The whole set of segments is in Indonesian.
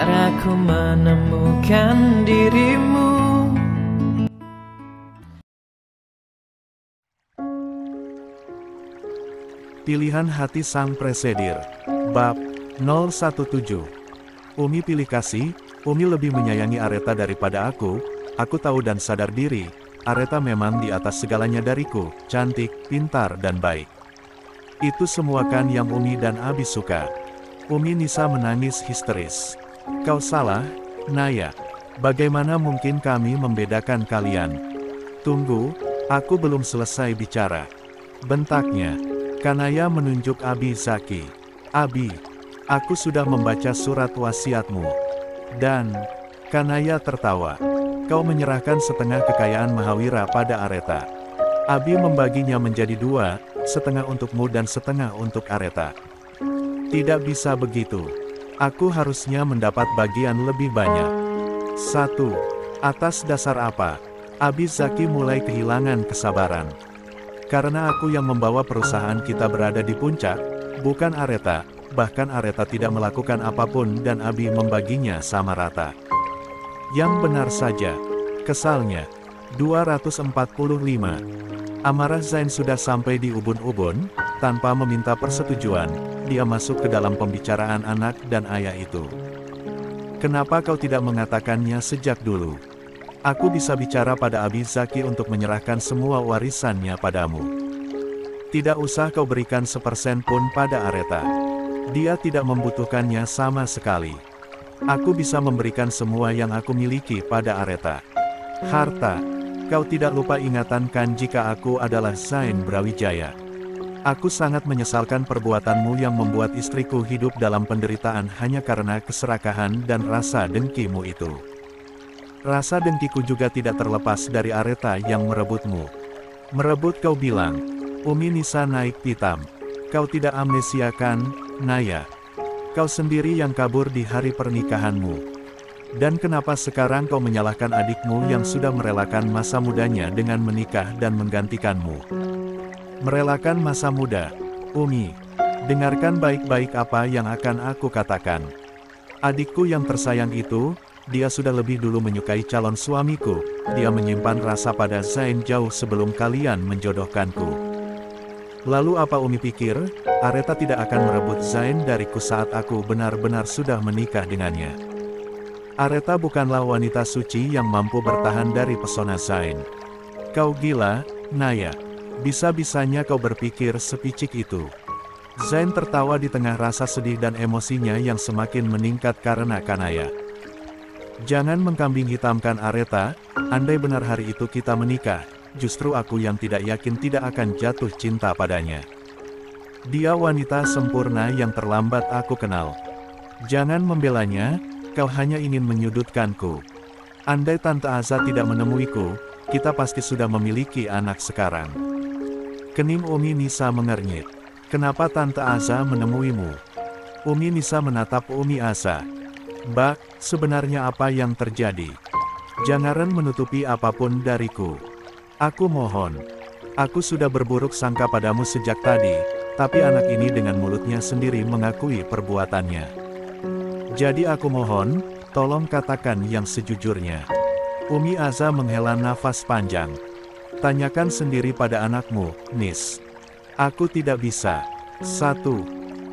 caraku menemukan dirimu. Pilihan hati sang presedir. Bab 017. Umi pilih kasih. Umi lebih menyayangi Aretha daripada aku tahu dan sadar diri, Aretha memang di atas segalanya dariku, cantik, pintar dan baik. Itu semua kan yang Umi dan Abi suka. Umi Nisa menangis histeris. Kau salah, Naya. Bagaimana mungkin kami membedakan kalian? Tunggu, aku belum selesai bicara. Bentaknya. Kanaya menunjuk Abi Zaki. Abi, aku sudah membaca surat wasiatmu. Dan, Kanaya tertawa. Kau menyerahkan setengah kekayaan Mahawira pada Aretha. Abi membaginya menjadi dua, setengah untukmu dan setengah untuk Aretha. Tidak bisa begitu. Aku harusnya mendapat bagian lebih banyak. 1. Atas dasar apa? Abi Zaki mulai kehilangan kesabaran. Karena aku yang membawa perusahaan kita berada di puncak, bukan Aretha. Bahkan Aretha tidak melakukan apapun dan Abi membaginya sama rata. Yang benar saja. Kesalnya. 245. Amarah Zain sudah sampai di ubun-ubun, tanpa meminta persetujuan, dia masuk ke dalam pembicaraan anak dan ayah itu. Kenapa kau tidak mengatakannya sejak dulu? Aku bisa bicara pada Abi Zaki untuk menyerahkan semua warisannya padamu. Tidak usah kau berikan 1% pun pada Aretha. Dia tidak membutuhkannya sama sekali. Aku bisa memberikan semua yang aku miliki pada Aretha. Harta. Kau tidak lupa ingatan kan jika aku adalah Zain Brawijaya. Aku sangat menyesalkan perbuatanmu yang membuat istriku hidup dalam penderitaan hanya karena keserakahan dan rasa dengkimu itu. Rasa dengkiku juga tidak terlepas dari Aretha yang merebutmu. Merebut kau bilang. Umi Nisa naik pitam. Kau tidak amnesia kan, Naya? Kau sendiri yang kabur di hari pernikahanmu. Dan kenapa sekarang kau menyalahkan adikmu yang sudah merelakan masa mudanya dengan menikah dan menggantikanmu? Merelakan masa muda. Umi, dengarkan baik-baik apa yang akan aku katakan. Adikku yang tersayang itu, dia sudah lebih dulu menyukai calon suamiku. Dia menyimpan rasa pada Zain jauh sebelum kalian menjodohkanku. Lalu apa Umi pikir, Aretha tidak akan merebut Zain dariku saat aku benar-benar sudah menikah dengannya. Aretha bukanlah wanita suci yang mampu bertahan dari pesona Zain. Kau gila, Naya. Bisa-bisanya kau berpikir sepicik itu. Zain tertawa di tengah rasa sedih dan emosinya yang semakin meningkat karena Kanaya. Jangan mengkambing hitamkan Aretha, andai benar hari itu kita menikah. Justru aku yang tidak yakin tidak akan jatuh cinta padanya. Dia wanita sempurna yang terlambat aku kenal. Jangan membelanya, kau hanya ingin menyudutkanku. Andai Tante Aza tidak menemuiku, kita pasti sudah memiliki anak sekarang. Kening Umi Nisa mengernyit. Kenapa Tante Aza menemuimu? Umi Nisa menatap Umi Aza. Mbak, sebenarnya apa yang terjadi? Jangan menutupi apapun dariku. Aku mohon. Aku sudah berburuk sangka padamu sejak tadi, tapi anak ini dengan mulutnya sendiri mengakui perbuatannya. Jadi aku mohon, tolong katakan yang sejujurnya. Umi Aza menghela nafas panjang. Tanyakan sendiri pada anakmu, Nis. Aku tidak bisa. 1.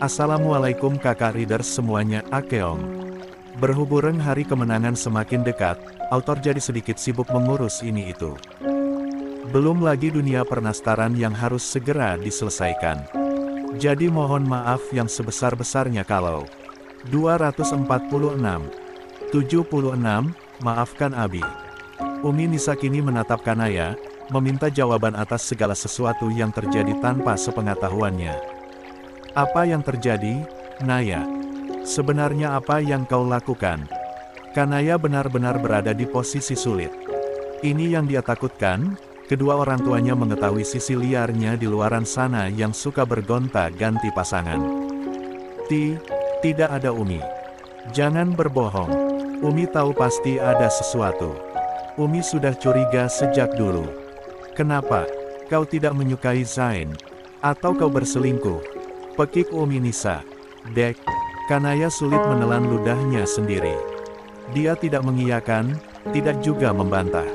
Assalamualaikum kakak readers semuanya, Akeong. Berhubung hari kemenangan semakin dekat, autor jadi sedikit sibuk mengurus ini itu. Belum lagi dunia pernastaran yang harus segera diselesaikan. Jadi mohon maaf yang sebesar-besarnya kalau 246, 76, maafkan Abi. Umi Nisa kini menatap Kanaya, meminta jawaban atas segala sesuatu yang terjadi tanpa sepengetahuannya. Apa yang terjadi, Naya? Sebenarnya apa yang kau lakukan? Kanaya benar-benar berada di posisi sulit. Ini yang dia takutkan. Kedua orang tuanya mengetahui sisi liarnya di luaran sana yang suka bergonta-ganti pasangan. Tidak ada Umi. Jangan berbohong. Umi tahu pasti ada sesuatu. Umi sudah curiga sejak dulu. Kenapa? Kau tidak menyukai Zain? Atau kau berselingkuh? Pekik Umi Nisa. Dek, Kanaya sulit menelan ludahnya sendiri. Dia tidak mengiyakan, tidak juga membantah.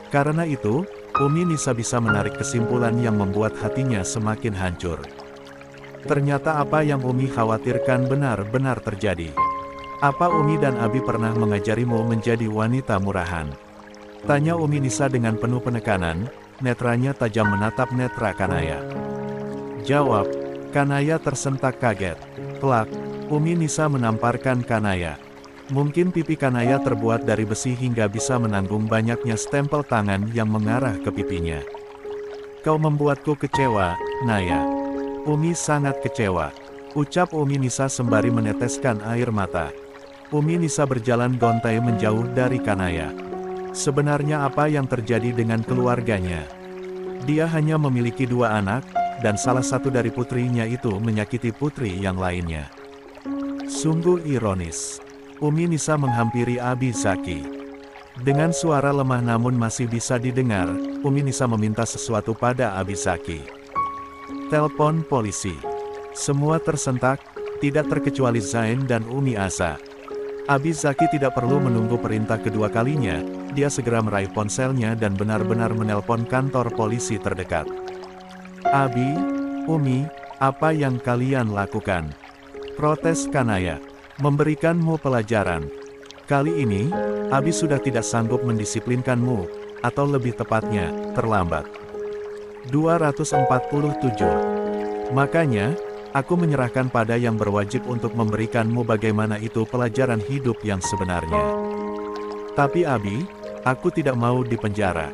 Karena itu, Umi Nisa bisa menarik kesimpulan yang membuat hatinya semakin hancur. Ternyata apa yang Umi khawatirkan benar-benar terjadi. Apa Umi dan Abi pernah mengajarimu menjadi wanita murahan? Tanya Umi Nisa dengan penuh penekanan, netranya tajam menatap netra Kanaya. Jawab, Kanaya tersentak kaget. Plak, Umi Nisa menamparkan Kanaya. Mungkin pipi Kanaya terbuat dari besi hingga bisa menanggung banyaknya stempel tangan yang mengarah ke pipinya. Kau membuatku kecewa, Naya. Umi sangat kecewa. Ucap Umi Nisa sembari meneteskan air mata. Umi Nisa berjalan gontai menjauh dari Kanaya. Sebenarnya apa yang terjadi dengan keluarganya? Dia hanya memiliki 2 anak, dan salah satu dari putrinya itu menyakiti putri yang lainnya. Sungguh ironis. Umi Nisa menghampiri Abi Zaki. Dengan suara lemah namun masih bisa didengar, Umi Nisa meminta sesuatu pada Abi Zaki. Telepon polisi. Semua tersentak, tidak terkecuali Zain dan Umi Asa. Abi Zaki tidak perlu menunggu perintah kedua kalinya, dia segera meraih ponselnya dan benar-benar menelpon kantor polisi terdekat. Abi, Umi, apa yang kalian lakukan? Protes Kanaya. Memberikanmu pelajaran. Kali ini, Abi sudah tidak sanggup mendisiplinkanmu, atau lebih tepatnya, terlambat. 247. Makanya, aku menyerahkan pada yang berwajib untuk memberikanmu bagaimana itu pelajaran hidup yang sebenarnya. Tapi Abi, aku tidak mau dipenjara.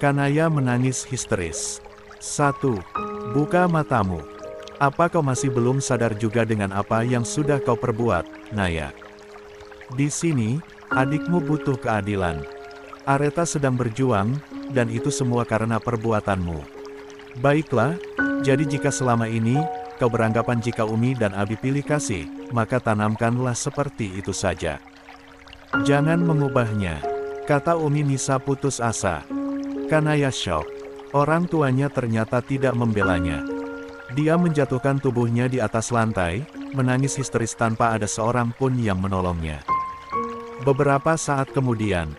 Kanaya menangis histeris. 1. Buka matamu. Apa kau masih belum sadar juga dengan apa yang sudah kau perbuat, Naya? Di sini, adikmu butuh keadilan. Areta sedang berjuang, dan itu semua karena perbuatanmu. Baiklah, jadi jika selama ini, kau beranggapan jika Umi dan Abi pilih kasih, maka tanamkanlah seperti itu saja. Jangan mengubahnya, kata Umi Nisa putus asa. Kanaya syok. Orang tuanya ternyata tidak membelanya. Dia menjatuhkan tubuhnya di atas lantai, menangis histeris tanpa ada seorang pun yang menolongnya. Beberapa saat kemudian,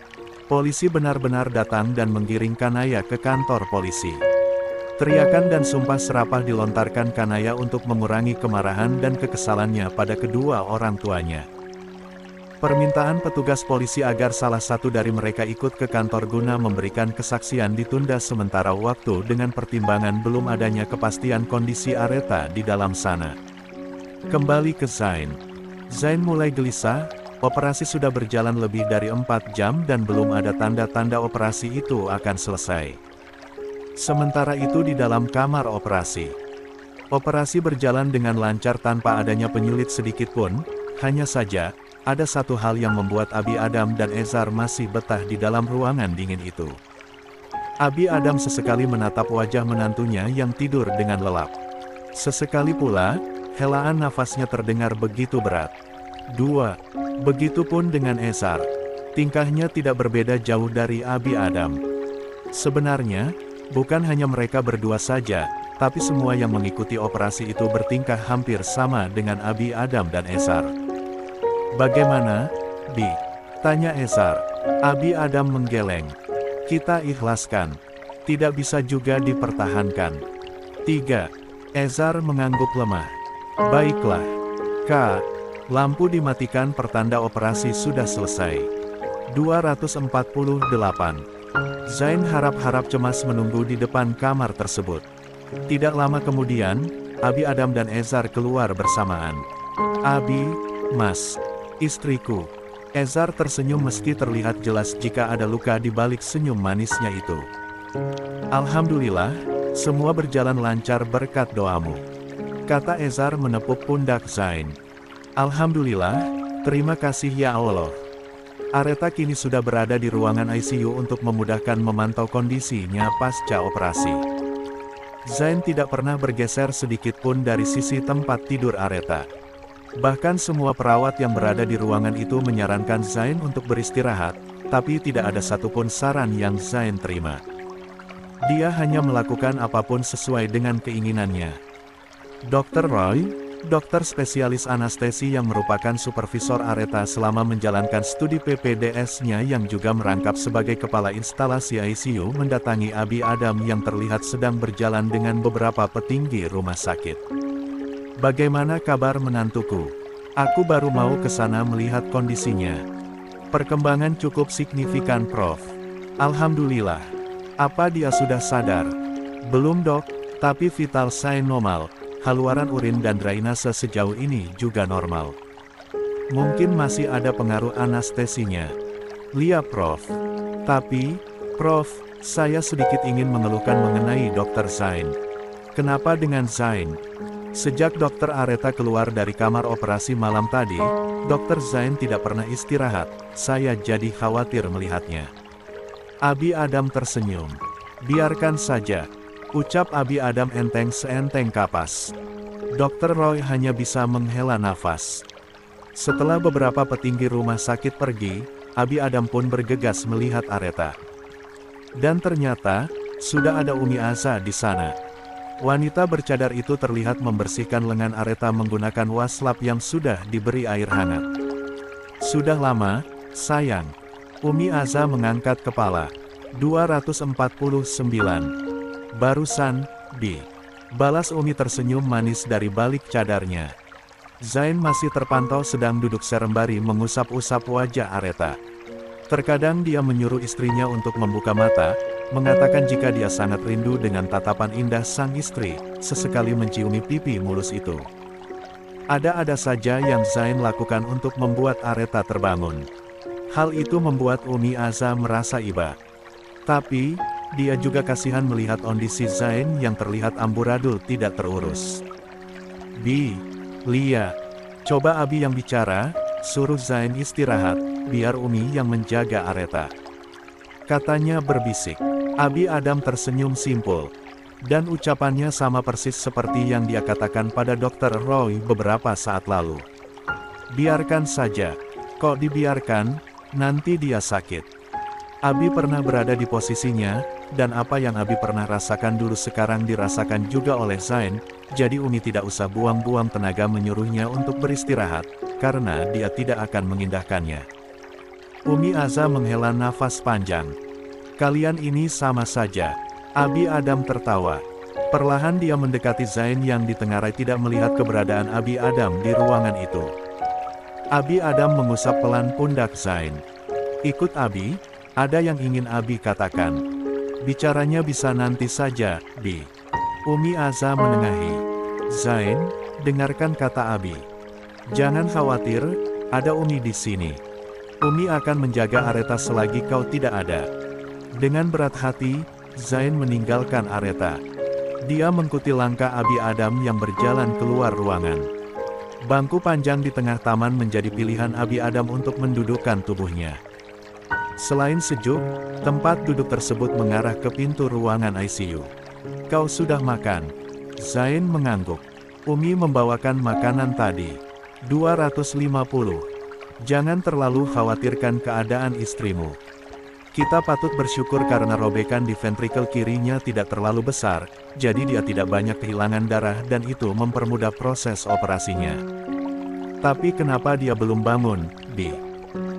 polisi benar-benar datang dan menggiring Kanaya ke kantor polisi. Teriakan dan sumpah serapah dilontarkan Kanaya untuk mengurangi kemarahan dan kekesalannya pada kedua orang tuanya. Permintaan petugas polisi agar salah satu dari mereka ikut ke kantor guna memberikan kesaksian ditunda sementara waktu dengan pertimbangan belum adanya kepastian kondisi Areta di dalam sana. Kembali ke Zain. Zain mulai gelisah, operasi sudah berjalan lebih dari 4 jam dan belum ada tanda-tanda operasi itu akan selesai. Sementara itu di dalam kamar operasi. Operasi berjalan dengan lancar tanpa adanya penyulit sedikitpun, hanya saja, ada satu hal yang membuat Abi Adam dan Ezar masih betah di dalam ruangan dingin itu. Abi Adam sesekali menatap wajah menantunya yang tidur dengan lelap. Sesekali pula, helaan nafasnya terdengar begitu berat. 2. Begitupun dengan Ezar. Tingkahnya tidak berbeda jauh dari Abi Adam. Sebenarnya, bukan hanya mereka berdua saja, tapi semua yang mengikuti operasi itu bertingkah hampir sama dengan Abi Adam dan Ezar. Bagaimana, Bi? Tanya Ezar. Abi Adam menggeleng. Kita ikhlaskan. Tidak bisa juga dipertahankan. 3. Ezar mengangguk lemah. Baiklah. Kak, lampu dimatikan pertanda operasi sudah selesai. 248. Zain harap-harap cemas menunggu di depan kamar tersebut. Tidak lama kemudian, Abi Adam dan Ezar keluar bersamaan. Abi, Mas. Istriku. Ezar tersenyum meski terlihat jelas jika ada luka di balik senyum manisnya itu. Alhamdulillah, semua berjalan lancar berkat doamu. Kata Ezar menepuk pundak Zain. Alhamdulillah, terima kasih ya Allah. Areta kini sudah berada di ruangan ICU untuk memudahkan memantau kondisinya pasca operasi. Zain tidak pernah bergeser sedikit pun dari sisi tempat tidur Areta. Bahkan semua perawat yang berada di ruangan itu menyarankan Zain untuk beristirahat, tapi tidak ada satupun saran yang Zain terima. Dia hanya melakukan apapun sesuai dengan keinginannya. Dr. Roy, Dokter spesialis anestesi yang merupakan supervisor Aretha selama menjalankan studi PPDS-nya yang juga merangkap sebagai kepala instalasi ICU mendatangi Abi Adam yang terlihat sedang berjalan dengan beberapa petinggi rumah sakit. "Bagaimana kabar menantuku? Aku baru mau ke sana melihat kondisinya." "Perkembangan cukup signifikan, Prof. Alhamdulillah." "Apa dia sudah sadar?" "Belum, Dok, tapi vital sign normal. Haluaran urin dan drainase sejauh ini juga normal. Mungkin masih ada pengaruh anestesinya." "Lia, Prof. Tapi, Prof, saya sedikit ingin mengeluhkan mengenai Dr. Zain." "Kenapa dengan Zain?" "Sejak Dr. Aretha keluar dari kamar operasi malam tadi, Dr. Zain tidak pernah istirahat. Saya jadi khawatir melihatnya." Abi Adam tersenyum. "Biarkan saja," ucap Abi Adam enteng seenteng kapas. Dr. Roy hanya bisa menghela nafas. Setelah beberapa petinggi rumah sakit pergi, Abi Adam pun bergegas melihat Aretha. Dan ternyata, sudah ada Umi Aza di sana. Wanita bercadar itu terlihat membersihkan lengan Aretha menggunakan waslap yang sudah diberi air hangat. "Sudah lama, sayang." Umi Aza mengangkat kepala. 249. "Barusan, Bi." Balas Umi tersenyum manis dari balik cadarnya. Zain masih terpantau sedang duduk serembari mengusap-usap wajah Aretha. Terkadang dia menyuruh istrinya untuk membuka mata, mengatakan jika dia sangat rindu dengan tatapan indah sang istri, sesekali menciumi pipi mulus itu. Ada-ada saja yang Zain lakukan untuk membuat Aretha terbangun. Hal itu membuat Umi Aza merasa iba. Tapi, dia juga kasihan melihat kondisi Zain yang terlihat amburadul tidak terurus. "Bi, Lia, coba Abi yang bicara, suruh Zain istirahat, biar Umi yang menjaga Aretha," katanya berbisik. Abi Adam tersenyum simpul. Dan ucapannya sama persis seperti yang dia katakan pada Dr. Roy beberapa saat lalu. "Biarkan saja. Kok dibiarkan, nanti dia sakit." Abi pernah berada di posisinya, dan apa yang Abi pernah rasakan dulu sekarang dirasakan juga oleh Zain, jadi Umi tidak usah buang-buang tenaga menyuruhnya untuk beristirahat, karena dia tidak akan mengindahkannya. Umi Aza menghela nafas panjang. "Kalian ini sama saja." Abi Adam tertawa. Perlahan dia mendekati Zain yang ditengarai tidak melihat keberadaan Abi Adam di ruangan itu. Abi Adam mengusap pelan pundak Zain. "Ikut Abi, ada yang ingin Abi katakan." "Bicaranya bisa nanti saja, Bi." Umi Aza menengahi. "Zain, dengarkan kata Abi. Jangan khawatir, ada Umi di sini. Umi akan menjaga Aretha selagi kau tidak ada." Dengan berat hati, Zain meninggalkan Aretha. Dia mengikuti langkah Abi Adam yang berjalan keluar ruangan. Bangku panjang di tengah taman menjadi pilihan Abi Adam untuk mendudukkan tubuhnya. Selain sejuk, tempat duduk tersebut mengarah ke pintu ruangan ICU. "Kau sudah makan?" Zain mengangguk. "Umi membawakan makanan tadi." 250. "Jangan terlalu khawatirkan keadaan istrimu. Kita patut bersyukur karena robekan di ventrikel kirinya tidak terlalu besar, jadi dia tidak banyak kehilangan darah dan itu mempermudah proses operasinya." "Tapi kenapa dia belum bangun, Bi?"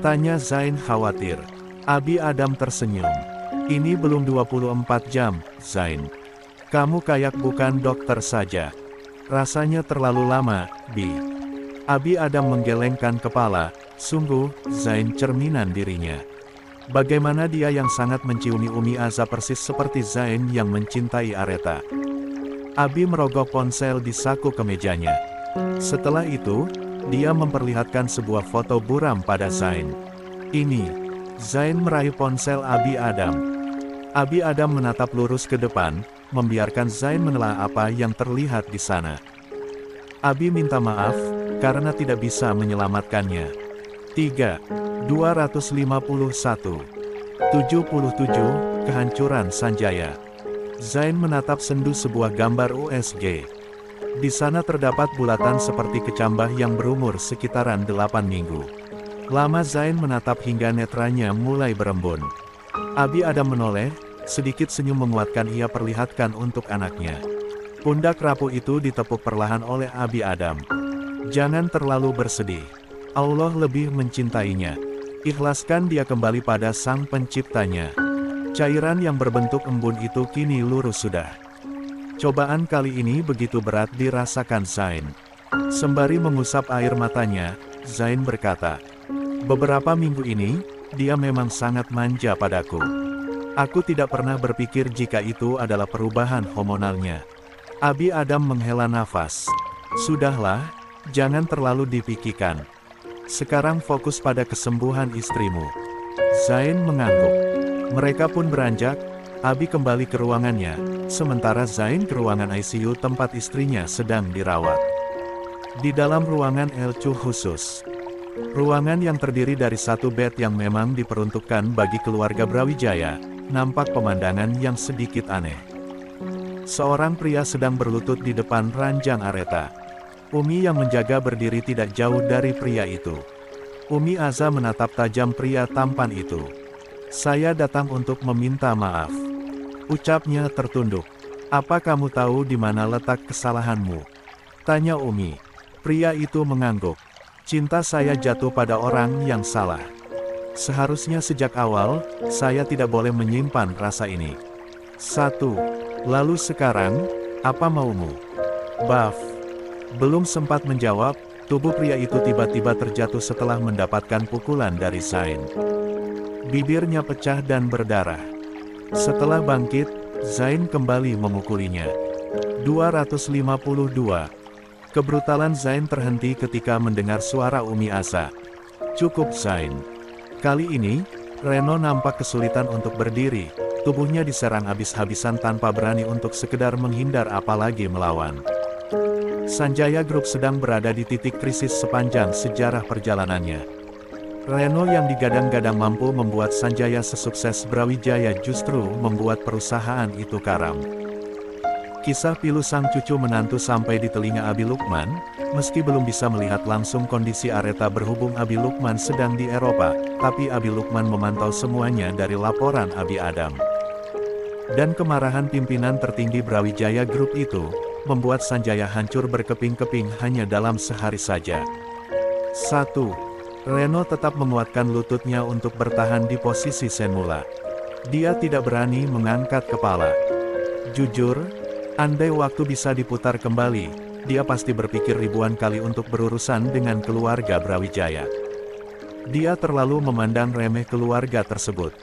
tanya Zain khawatir. Abi Adam tersenyum. "Ini belum 24 jam, Zain. Kamu kayak bukan dokter saja. Rasanya terlalu lama, Bi." Abi Adam menggelengkan kepala. Sungguh, Zain cerminan dirinya. Bagaimana dia yang sangat menciumi Umi Aza persis seperti Zain yang mencintai Aretha. Abi merogoh ponsel di saku kemejanya. Setelah itu, dia memperlihatkan sebuah foto buram pada Zain. "Ini." Zain meraih ponsel Abi Adam. Abi Adam menatap lurus ke depan, membiarkan Zain menelaah apa yang terlihat di sana. Abi minta maaf, karena tidak bisa menyelamatkannya. 3. 251. 77. Kehancuran Sanjaya. Zain menatap sendu sebuah gambar USG. Di sana terdapat bulatan seperti kecambah yang berumur sekitaran 8 minggu. Lama Zain menatap hingga netranya mulai berembun. Abi Adam menoleh, sedikit senyum menguatkan ia perlihatkan untuk anaknya. Pundak rapuh itu ditepuk perlahan oleh Abi Adam. Jangan terlalu bersedih. Allah lebih mencintainya. Ikhlaskan dia kembali pada sang penciptanya. Cairan yang berbentuk embun itu kini lurus sudah. Cobaan kali ini begitu berat dirasakan Zain. Sembari mengusap air matanya, Zain berkata, "Beberapa minggu ini, dia memang sangat manja padaku. Aku tidak pernah berpikir jika itu adalah perubahan hormonalnya." Abi Adam menghela nafas. "Sudahlah, jangan terlalu dipikirkan. Sekarang fokus pada kesembuhan istrimu." Zain mengangguk. Mereka pun beranjak. Abi kembali ke ruangannya, sementara Zain ke ruangan ICU tempat istrinya sedang dirawat. Di dalam ruangan Elcu khusus. Ruangan yang terdiri dari satu bed yang memang diperuntukkan bagi keluarga Brawijaya, nampak pemandangan yang sedikit aneh. Seorang pria sedang berlutut di depan ranjang Areta. Umi yang menjaga berdiri tidak jauh dari pria itu. Umi Aza menatap tajam pria tampan itu. "Saya datang untuk meminta maaf," ucapnya tertunduk. "Apa kamu tahu di mana letak kesalahanmu?" tanya Umi. Pria itu mengangguk. "Cinta saya jatuh pada orang yang salah. Seharusnya sejak awal, saya tidak boleh menyimpan rasa ini. Lalu sekarang, apa maumu?" "Baf." Belum sempat menjawab, tubuh pria itu tiba-tiba terjatuh setelah mendapatkan pukulan dari Zain. Bibirnya pecah dan berdarah. Setelah bangkit, Zain kembali memukulinya. 252. Kebrutalan Zain terhenti ketika mendengar suara Umi Aza. "Cukup Zain." Kali ini, Reno nampak kesulitan untuk berdiri. Tubuhnya diserang habis-habisan tanpa berani untuk sekedar menghindar apalagi melawan. Sanjaya Group sedang berada di titik krisis sepanjang sejarah perjalanannya. Reno yang digadang-gadang mampu membuat Sanjaya sesukses Brawijaya justru membuat perusahaan itu karam. Kisah pilu sang cucu menantu sampai di telinga Abi Lukman, meski belum bisa melihat langsung kondisi Areta berhubung Abi Lukman sedang di Eropa, tapi Abi Lukman memantau semuanya dari laporan Abi Adam. Dan kemarahan pimpinan tertinggi Brawijaya Group itu, membuat Sanjaya hancur berkeping-keping hanya dalam sehari saja. 1. Reno tetap menguatkan lututnya untuk bertahan di posisi semula. Dia tidak berani mengangkat kepala. Jujur, andai waktu bisa diputar kembali, dia pasti berpikir ribuan kali untuk berurusan dengan keluarga Brawijaya. Dia terlalu memandang remeh keluarga tersebut.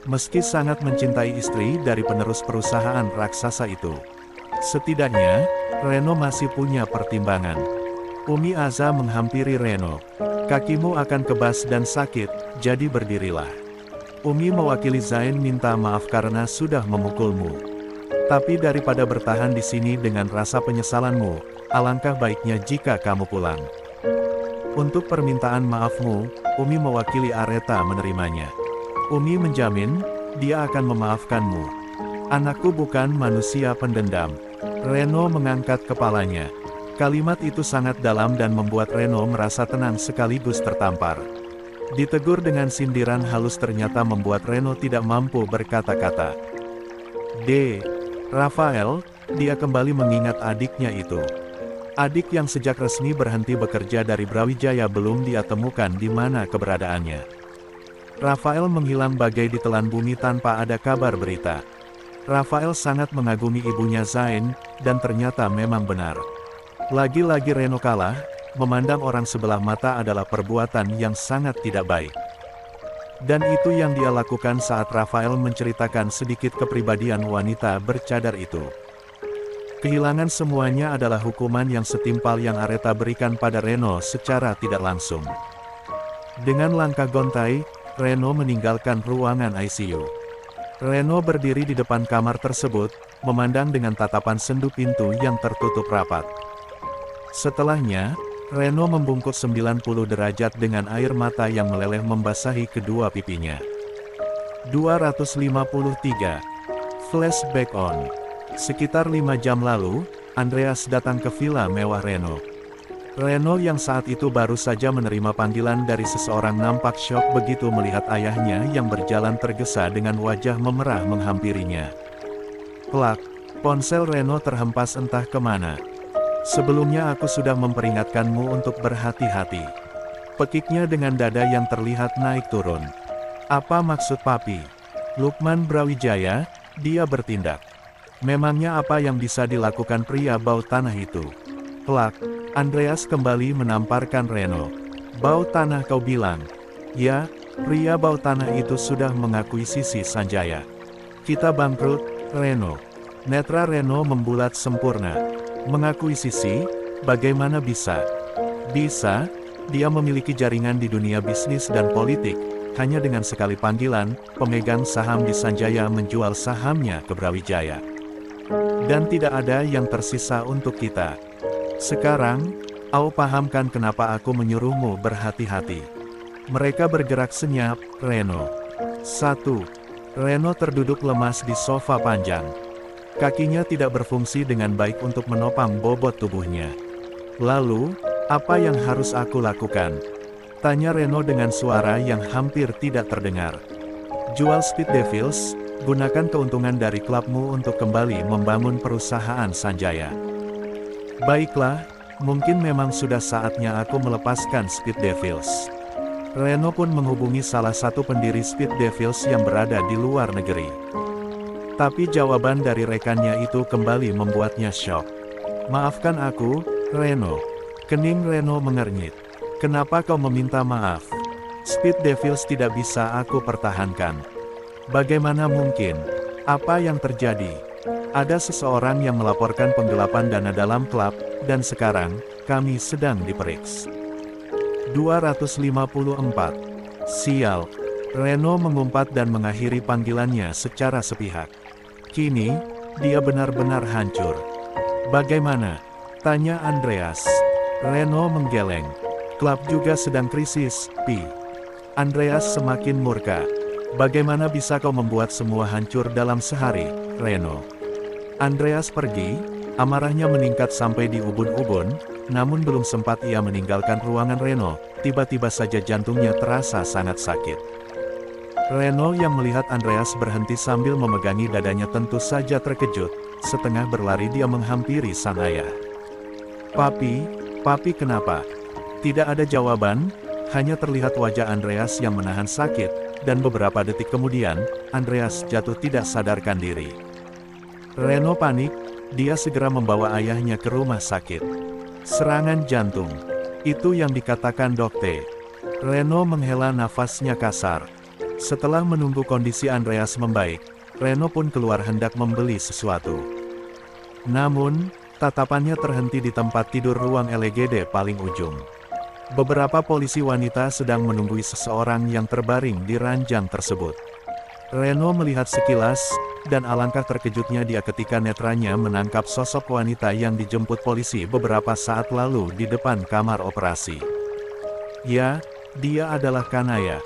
Meski sangat mencintai istri dari penerus perusahaan raksasa itu, setidaknya, Reno masih punya pertimbangan. Umi Aza menghampiri Reno. "Kakimu akan kebas dan sakit, jadi berdirilah. Umi mewakili Zain minta maaf karena sudah memukulmu. Tapi daripada bertahan di sini dengan rasa penyesalanmu, alangkah baiknya jika kamu pulang." Untuk permintaan maafmu, Umi mewakili Areta menerimanya. Umi menjamin, dia akan memaafkanmu. "Anakku bukan manusia pendendam." Reno mengangkat kepalanya. Kalimat itu sangat dalam dan membuat Reno merasa tenang sekaligus tertampar. Ditegur dengan sindiran halus ternyata membuat Reno tidak mampu berkata-kata. Rafael, dia kembali mengingat adiknya itu. Adik yang sejak resmi berhenti bekerja dari Brawijaya belum dia temukan di mana keberadaannya. Rafael menghilang bagai ditelan bumi tanpa ada kabar berita. Rafael sangat mengagumi ibunya Zain, dan ternyata memang benar. Lagi-lagi Reno kalah, memandang orang sebelah mata adalah perbuatan yang sangat tidak baik. Dan itu yang dia lakukan saat Rafael menceritakan sedikit kepribadian wanita bercadar itu. Kehilangan semuanya adalah hukuman yang setimpal yang Areta berikan pada Reno secara tidak langsung. Dengan langkah gontai, Reno meninggalkan ruangan ICU. Reno berdiri di depan kamar tersebut, memandang dengan tatapan sendu pintu yang tertutup rapat. Setelahnya, Reno membungkuk 90 derajat dengan air mata yang meleleh membasahi kedua pipinya. 253. Flashback on. Sekitar 5 jam lalu, Andreas datang ke villa mewah Reno. Reno yang saat itu baru saja menerima panggilan dari seseorang nampak syok begitu melihat ayahnya yang berjalan tergesa dengan wajah memerah menghampirinya. Plak, Ponsel Reno terhempas entah kemana. Sebelumnya aku sudah memperingatkanmu untuk berhati-hati. Pekiknya dengan dada yang terlihat naik turun. Apa maksud papi? Lukman Brawijaya, dia bertindak. Memangnya apa yang bisa dilakukan pria bau tanah itu? Plak, Andreas kembali menamparkan Reno. Bau tanah kau bilang? Ya, pria bau tanah itu sudah mengakuisisi Sanjaya. Kita bangkrut, Reno. Netra Reno membulat sempurna. Mengakuisisi? Bagaimana bisa? Bisa, dia memiliki jaringan di dunia bisnis dan politik. Hanya dengan sekali panggilan, pemegang saham di Sanjaya menjual sahamnya ke Brawijaya. Dan tidak ada yang tersisa untuk kita. Sekarang, kau pahamkan kenapa aku menyuruhmu berhati-hati. Mereka bergerak senyap, Reno. 1. Reno terduduk lemas di sofa panjang. Kakinya tidak berfungsi dengan baik untuk menopang bobot tubuhnya. Lalu, apa yang harus aku lakukan? Tanya Reno dengan suara yang hampir tidak terdengar. Jual Speed Devils, gunakan keuntungan dari klubmu untuk kembali membangun perusahaan Sanjaya. Baiklah, mungkin memang sudah saatnya aku melepaskan Speed Devils. Reno pun menghubungi salah satu pendiri Speed Devils yang berada di luar negeri. Tapi jawaban dari rekannya itu kembali membuatnya syok. Maafkan aku, Reno. Kening Reno mengernyit. Kenapa kau meminta maaf? Speed Devils tidak bisa aku pertahankan. Bagaimana mungkin? Apa yang terjadi? Ada seseorang yang melaporkan penggelapan dana dalam klub, dan sekarang, kami sedang diperiksa. 254. Sial. Reno mengumpat dan mengakhiri panggilannya secara sepihak. Kini, dia benar-benar hancur. Bagaimana? Tanya Andreas. Reno menggeleng. Klub juga sedang krisis, Pi. Andreas semakin murka. Bagaimana bisa kau membuat semua hancur dalam sehari, Reno? Andreas pergi, amarahnya meningkat sampai di ubun-ubun, namun belum sempat ia meninggalkan ruangan Reno, tiba-tiba saja jantungnya terasa sangat sakit. Reno yang melihat Andreas berhenti sambil memegangi dadanya tentu saja terkejut, setengah berlari dia menghampiri sang ayah. Papi kenapa? Tidak ada jawaban, hanya terlihat wajah Andreas yang menahan sakit, dan beberapa detik kemudian, Andreas jatuh tidak sadarkan diri. Reno panik, dia segera membawa ayahnya ke rumah sakit. Serangan jantung. Itu yang dikatakan dokter. Reno menghela nafasnya kasar. Setelah menunggu kondisi Andreas membaik, Reno pun keluar hendak membeli sesuatu. Namun, tatapannya terhenti di tempat tidur ruang LGD paling ujung. Beberapa polisi wanita sedang menunggui seseorang yang terbaring di ranjang tersebut. Reno melihat sekilas, dan alangkah terkejutnya dia ketika netranya menangkap sosok wanita yang dijemput polisi beberapa saat lalu di depan kamar operasi. Ya, dia adalah Kanaya.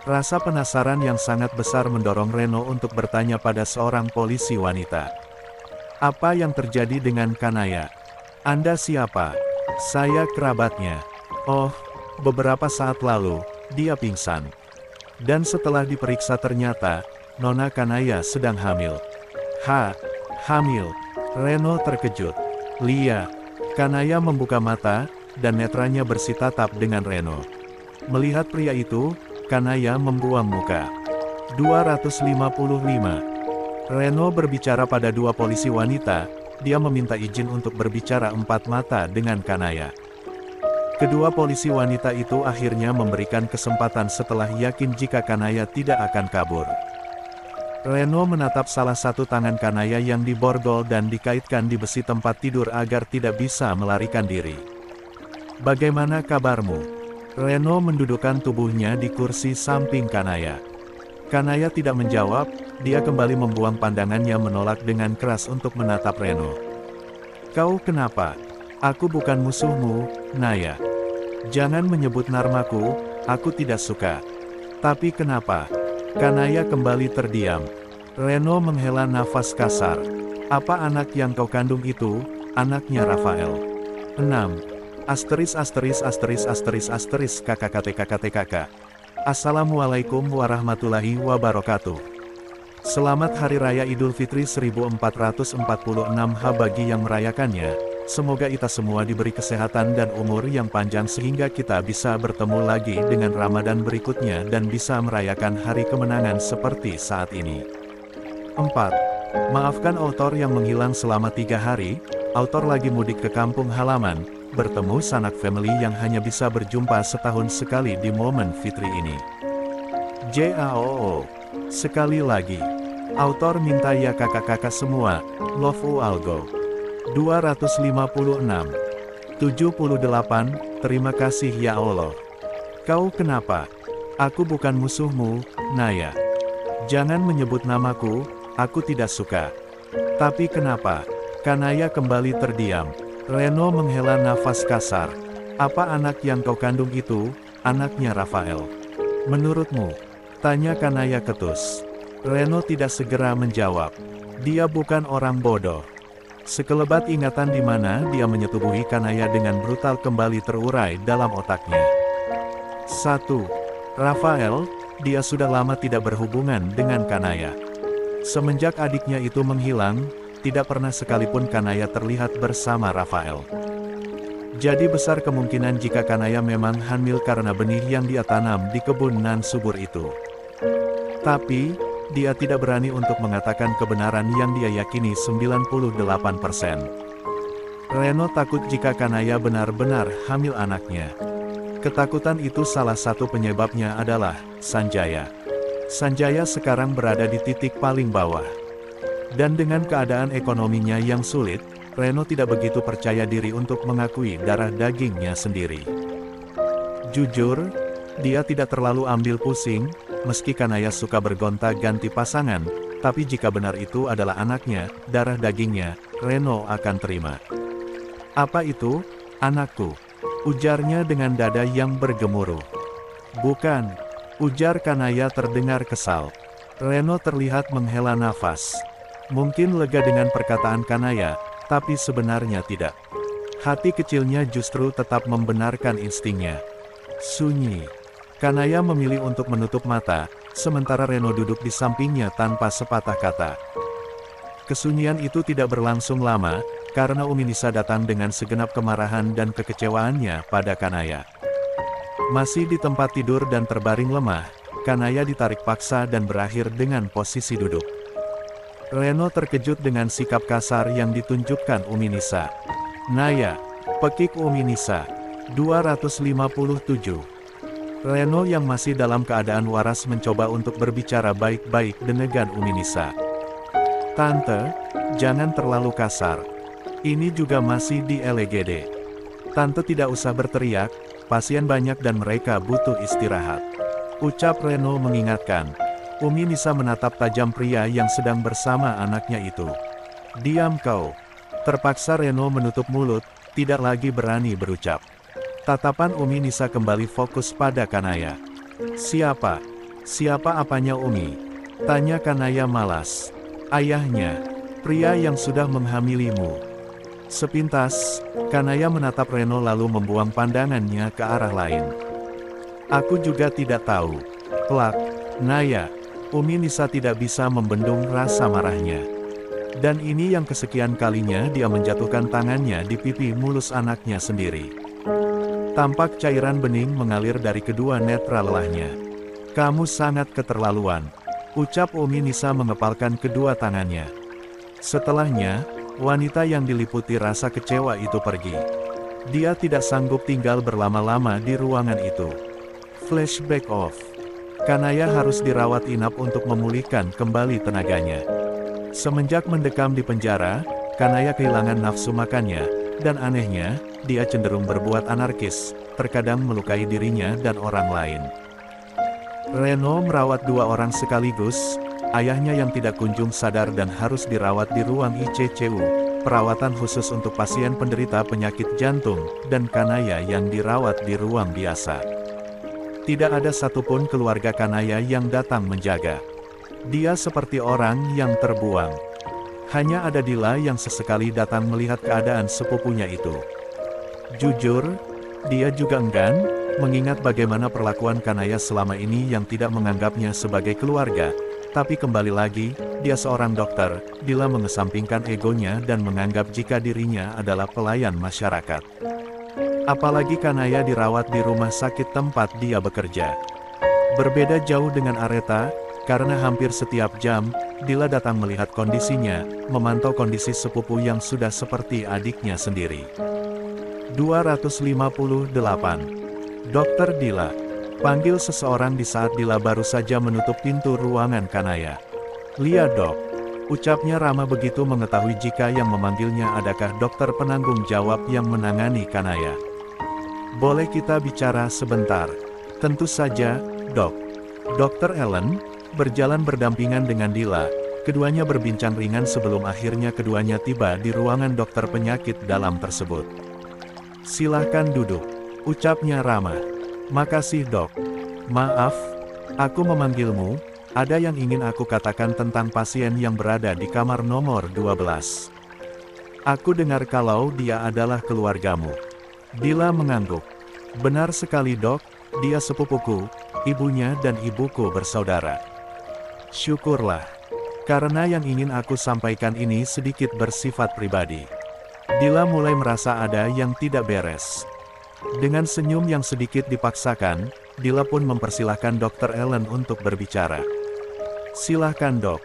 Rasa penasaran yang sangat besar mendorong Reno untuk bertanya pada seorang polisi wanita. Apa yang terjadi dengan Kanaya? Anda siapa? Saya kerabatnya. Oh, beberapa saat lalu, dia pingsan. Dan setelah diperiksa ternyata, Nona Kanaya sedang hamil. Hamil. Reno terkejut. Lia. Kanaya membuka mata, dan netranya bersitatap dengan Reno. Melihat pria itu, Kanaya membuang muka. 255. Reno berbicara pada dua polisi wanita, dia meminta izin untuk berbicara empat mata dengan Kanaya. Kedua polisi wanita itu akhirnya memberikan kesempatan setelah yakin jika Kanaya tidak akan kabur. Reno menatap salah satu tangan Kanaya yang diborgol dan dikaitkan di besi tempat tidur agar tidak bisa melarikan diri. Bagaimana kabarmu? Reno mendudukkan tubuhnya di kursi samping Kanaya. Kanaya tidak menjawab, dia kembali membuang pandangannya menolak dengan keras untuk menatap Reno. Kau kenapa? Aku bukan musuhmu, Naya. Jangan menyebut namaku, aku tidak suka. Tapi kenapa? Kanaya kembali terdiam. Reno menghela nafas kasar. Apa anak yang kau kandung itu, anaknya Rafael? 6. KKKTKKTKK. Assalamualaikum warahmatullahi wabarakatuh. Selamat Hari Raya Idul Fitri 1446 bagi yang merayakannya. Semoga kita semua diberi kesehatan dan umur yang panjang sehingga kita bisa bertemu lagi dengan Ramadan berikutnya dan bisa merayakan hari kemenangan seperti saat ini. 4. Maafkan autor yang menghilang selama 3 hari, autor lagi mudik ke kampung halaman, bertemu sanak family yang hanya bisa berjumpa setahun sekali di momen fitri ini. JAOO. Sekali lagi. Autor minta ya kakak-kakak semua, love you Algo. 256. 78, terima kasih ya Allah. Kau kenapa? Aku bukan musuhmu, Naya. Jangan menyebut namaku, aku tidak suka. Tapi kenapa? Kanaya kembali terdiam. Reno menghela nafas kasar. Apa anak yang kau kandung itu, anaknya Rafael? Menurutmu? Tanya Kanaya ketus. Reno tidak segera menjawab. Dia bukan orang bodoh. Sekelebat ingatan di mana dia menyetubuhi Kanaya dengan brutal kembali terurai dalam otaknya. 1. Rafael, dia sudah lama tidak berhubungan dengan Kanaya. Semenjak adiknya itu menghilang, tidak pernah sekalipun Kanaya terlihat bersama Rafael. Jadi besar kemungkinan jika Kanaya memang hamil karena benih yang dia tanam di kebun nan subur itu. Tapi, dia tidak berani untuk mengatakan kebenaran yang dia yakini 98%. Reno takut jika Kanaya benar-benar hamil anaknya. Ketakutan itu salah satu penyebabnya adalah Sanjaya. Sanjaya sekarang berada di titik paling bawah. Dan dengan keadaan ekonominya yang sulit, Reno tidak begitu percaya diri untuk mengakui darah dagingnya sendiri. Jujur, dia tidak terlalu ambil pusing, meski Kanaya suka bergonta-ganti pasangan, tapi jika benar itu adalah anaknya, darah dagingnya, Reno akan terima. Apa itu, anakku? Ujarnya dengan dada yang bergemuruh. Bukan, ujar Kanaya terdengar kesal. Reno terlihat menghela nafas. Mungkin lega dengan perkataan Kanaya, tapi sebenarnya tidak. Hati kecilnya justru tetap membenarkan instingnya. Sunyi. Kanaya memilih untuk menutup mata, sementara Reno duduk di sampingnya tanpa sepatah kata. Kesunyian itu tidak berlangsung lama, karena Umi Nisa datang dengan segenap kemarahan dan kekecewaannya pada Kanaya. Masih di tempat tidur dan terbaring lemah, Kanaya ditarik paksa dan berakhir dengan posisi duduk. Reno terkejut dengan sikap kasar yang ditunjukkan Umi Nisa. Naya, pekik Umi Nisa. 257. Reno yang masih dalam keadaan waras mencoba untuk berbicara baik-baik dengan Umi Nisa. Tante, jangan terlalu kasar. Ini juga masih di LGD. Tante tidak usah berteriak, pasien banyak dan mereka butuh istirahat. Ucap Reno mengingatkan. Umi Nisa menatap tajam pria yang sedang bersama anaknya itu. Diam kau. Terpaksa Reno menutup mulut, tidak lagi berani berucap. Tatapan Umi Nisa kembali fokus pada Kanaya. Siapa? Siapa apanya Umi? Tanya Kanaya malas. Ayahnya, pria yang sudah menghamilimu. Sepintas, Kanaya menatap Reno lalu membuang pandangannya ke arah lain. Aku juga tidak tahu. Plak, Naya. Umi Nisa tidak bisa membendung rasa marahnya. Dan ini yang kesekian kalinya dia menjatuhkan tangannya di pipi mulus anaknya sendiri. Tampak cairan bening mengalir dari kedua netra lelahnya. Kamu sangat keterlaluan. Ucap Umi Nisa mengepalkan kedua tangannya. Setelahnya, wanita yang diliputi rasa kecewa itu pergi. Dia tidak sanggup tinggal berlama-lama di ruangan itu. Flashback off. Kanaya harus dirawat inap untuk memulihkan kembali tenaganya. Semenjak mendekam di penjara, Kanaya kehilangan nafsu makannya, dan anehnya, dia cenderung berbuat anarkis, terkadang melukai dirinya dan orang lain. Reno merawat dua orang sekaligus, ayahnya yang tidak kunjung sadar dan harus dirawat di ruang ICCU, perawatan khusus untuk pasien penderita penyakit jantung, dan Kanaya yang dirawat di ruang biasa. Tidak ada satupun keluarga Kanaya yang datang menjaga. Dia seperti orang yang terbuang. Hanya ada Dila yang sesekali datang melihat keadaan sepupunya itu. Jujur, dia juga enggan, mengingat bagaimana perlakuan Kanaya selama ini yang tidak menganggapnya sebagai keluarga, Tapi kembali lagi, dia seorang dokter. Dila mengesampingkan egonya dan menganggap jika dirinya adalah pelayan masyarakat. Apalagi Kanaya dirawat di rumah sakit tempat dia bekerja. Berbeda jauh dengan Aretha, karena hampir setiap jam, Dila datang melihat kondisinya, memantau kondisi sepupu yang sudah seperti adiknya sendiri. 258. Dokter Dila. Panggil seseorang di saat Dila baru saja menutup pintu ruangan Kanaya. "Lia dok," ucapnya Rama begitu mengetahui jika yang memanggilnya adakah dokter penanggung jawab yang menangani Kanaya. "Boleh kita bicara sebentar?" "Tentu saja, dok." Dr. Ellen berjalan berdampingan dengan Dila. Keduanya berbincang ringan sebelum akhirnya keduanya tiba di ruangan dokter penyakit dalam tersebut. "Silahkan duduk," ucapnya Rama. "Makasih dok. Maaf, aku memanggilmu, ada yang ingin aku katakan tentang pasien yang berada di kamar nomor 12. Aku dengar kalau dia adalah keluargamu." Dila mengangguk. "Benar sekali dok, dia sepupuku, ibunya dan ibuku bersaudara." "Syukurlah. Karena yang ingin aku sampaikan ini sedikit bersifat pribadi." Dila mulai merasa ada yang tidak beres. Dengan senyum yang sedikit dipaksakan, Dila pun mempersilahkan Dr. Ellen untuk berbicara. "Silahkan dok.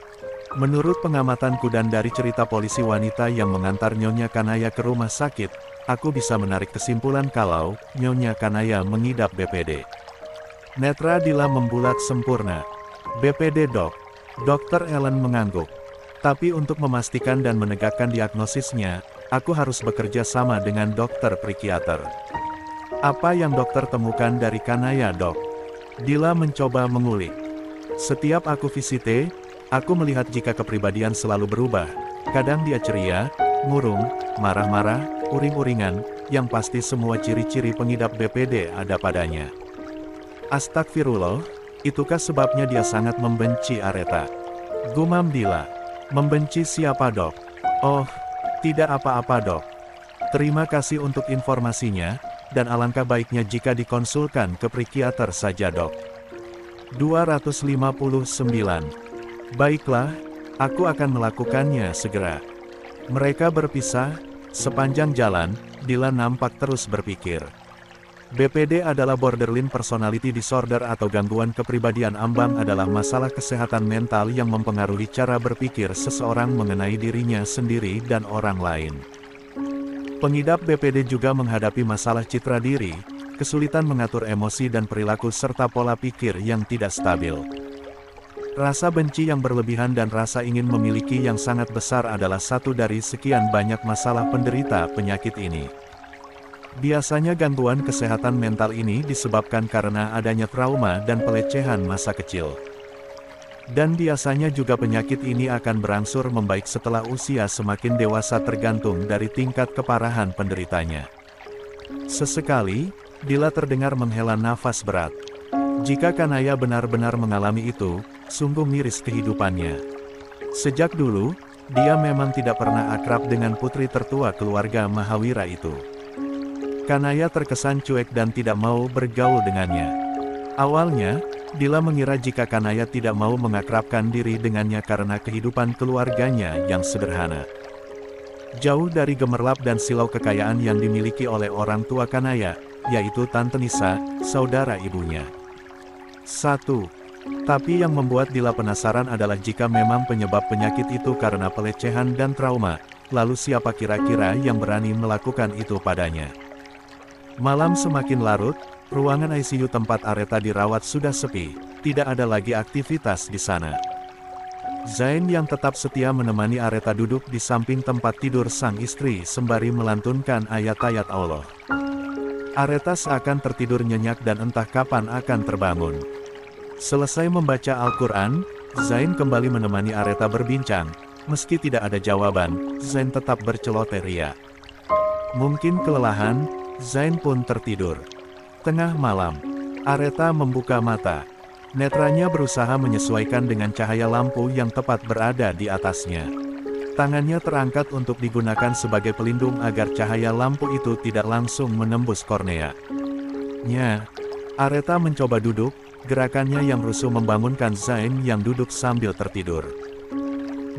Menurut pengamatanku dan dari cerita polisi wanita yang mengantar Nyonya Kanaya ke rumah sakit, aku bisa menarik kesimpulan kalau Nyonya Kanaya mengidap BPD." Netra Dila membulat sempurna. "BPD dok." Dr. Ellen mengangguk. "Tapi untuk memastikan dan menegakkan diagnosisnya, aku harus bekerja sama dengan dokter psikiater." "Apa yang dokter temukan dari Kanaya dok?" Dila mencoba mengulik. "Setiap aku visite, aku melihat jika kepribadian selalu berubah. Kadang dia ceria, murung, marah-marah, uring-uringan, yang pasti semua ciri-ciri pengidap BPD ada padanya." "Astagfirullah, itukah sebabnya dia sangat membenci Aretha?" gumam Dila. "Membenci siapa dok?" "Oh, tidak apa-apa dok. Terima kasih untuk informasinya, dan alangkah baiknya jika dikonsulkan ke psikiater saja dok." 259. "Baiklah, aku akan melakukannya segera." Mereka berpisah. Sepanjang jalan, Dila nampak terus berpikir. BPD adalah borderline personality disorder atau gangguan kepribadian ambang adalah masalah kesehatan mental yang mempengaruhi cara berpikir seseorang mengenai dirinya sendiri dan orang lain. Pengidap BPD juga menghadapi masalah citra diri, kesulitan mengatur emosi dan perilaku serta pola pikir yang tidak stabil. Rasa benci yang berlebihan dan rasa ingin memiliki yang sangat besar adalah satu dari sekian banyak masalah penderita penyakit ini. Biasanya gangguan kesehatan mental ini disebabkan karena adanya trauma dan pelecehan masa kecil. Dan biasanya juga penyakit ini akan berangsur membaik setelah usia semakin dewasa tergantung dari tingkat keparahan penderitanya. Sesekali, Dila terdengar menghela nafas berat. Jika Kanaya benar-benar mengalami itu, sungguh miris kehidupannya. Sejak dulu, dia memang tidak pernah akrab dengan putri tertua keluarga Mahawira itu. Kanaya terkesan cuek dan tidak mau bergaul dengannya. Awalnya, Dila mengira jika Kanaya tidak mau mengakrabkan diri dengannya karena kehidupan keluarganya yang sederhana. Jauh dari gemerlap dan silau kekayaan yang dimiliki oleh orang tua Kanaya, yaitu Tante Nisa, saudara ibunya. 1. Tapi yang membuat Dila penasaran adalah jika memang penyebab penyakit itu karena pelecehan dan trauma, lalu siapa kira-kira yang berani melakukan itu padanya? Malam semakin larut, ruangan ICU tempat Aretha dirawat sudah sepi, tidak ada lagi aktivitas di sana. Zain yang tetap setia menemani Aretha duduk di samping tempat tidur sang istri sembari melantunkan ayat-ayat Allah. Aretha seakan tertidur nyenyak dan entah kapan akan terbangun. Selesai membaca Al-Quran, Zain kembali menemani Aretha berbincang. Meski tidak ada jawaban, Zain tetap berceloteh ria. Mungkin kelelahan, Zain pun tertidur. Tengah malam, Aretha membuka mata. Netranya berusaha menyesuaikan dengan cahaya lampu yang tepat berada di atasnya. Tangannya terangkat untuk digunakan sebagai pelindung agar cahaya lampu itu tidak langsung menembus kornea. Aretha mencoba duduk, Gerakannya yang rusuh membangunkan Zain yang duduk sambil tertidur.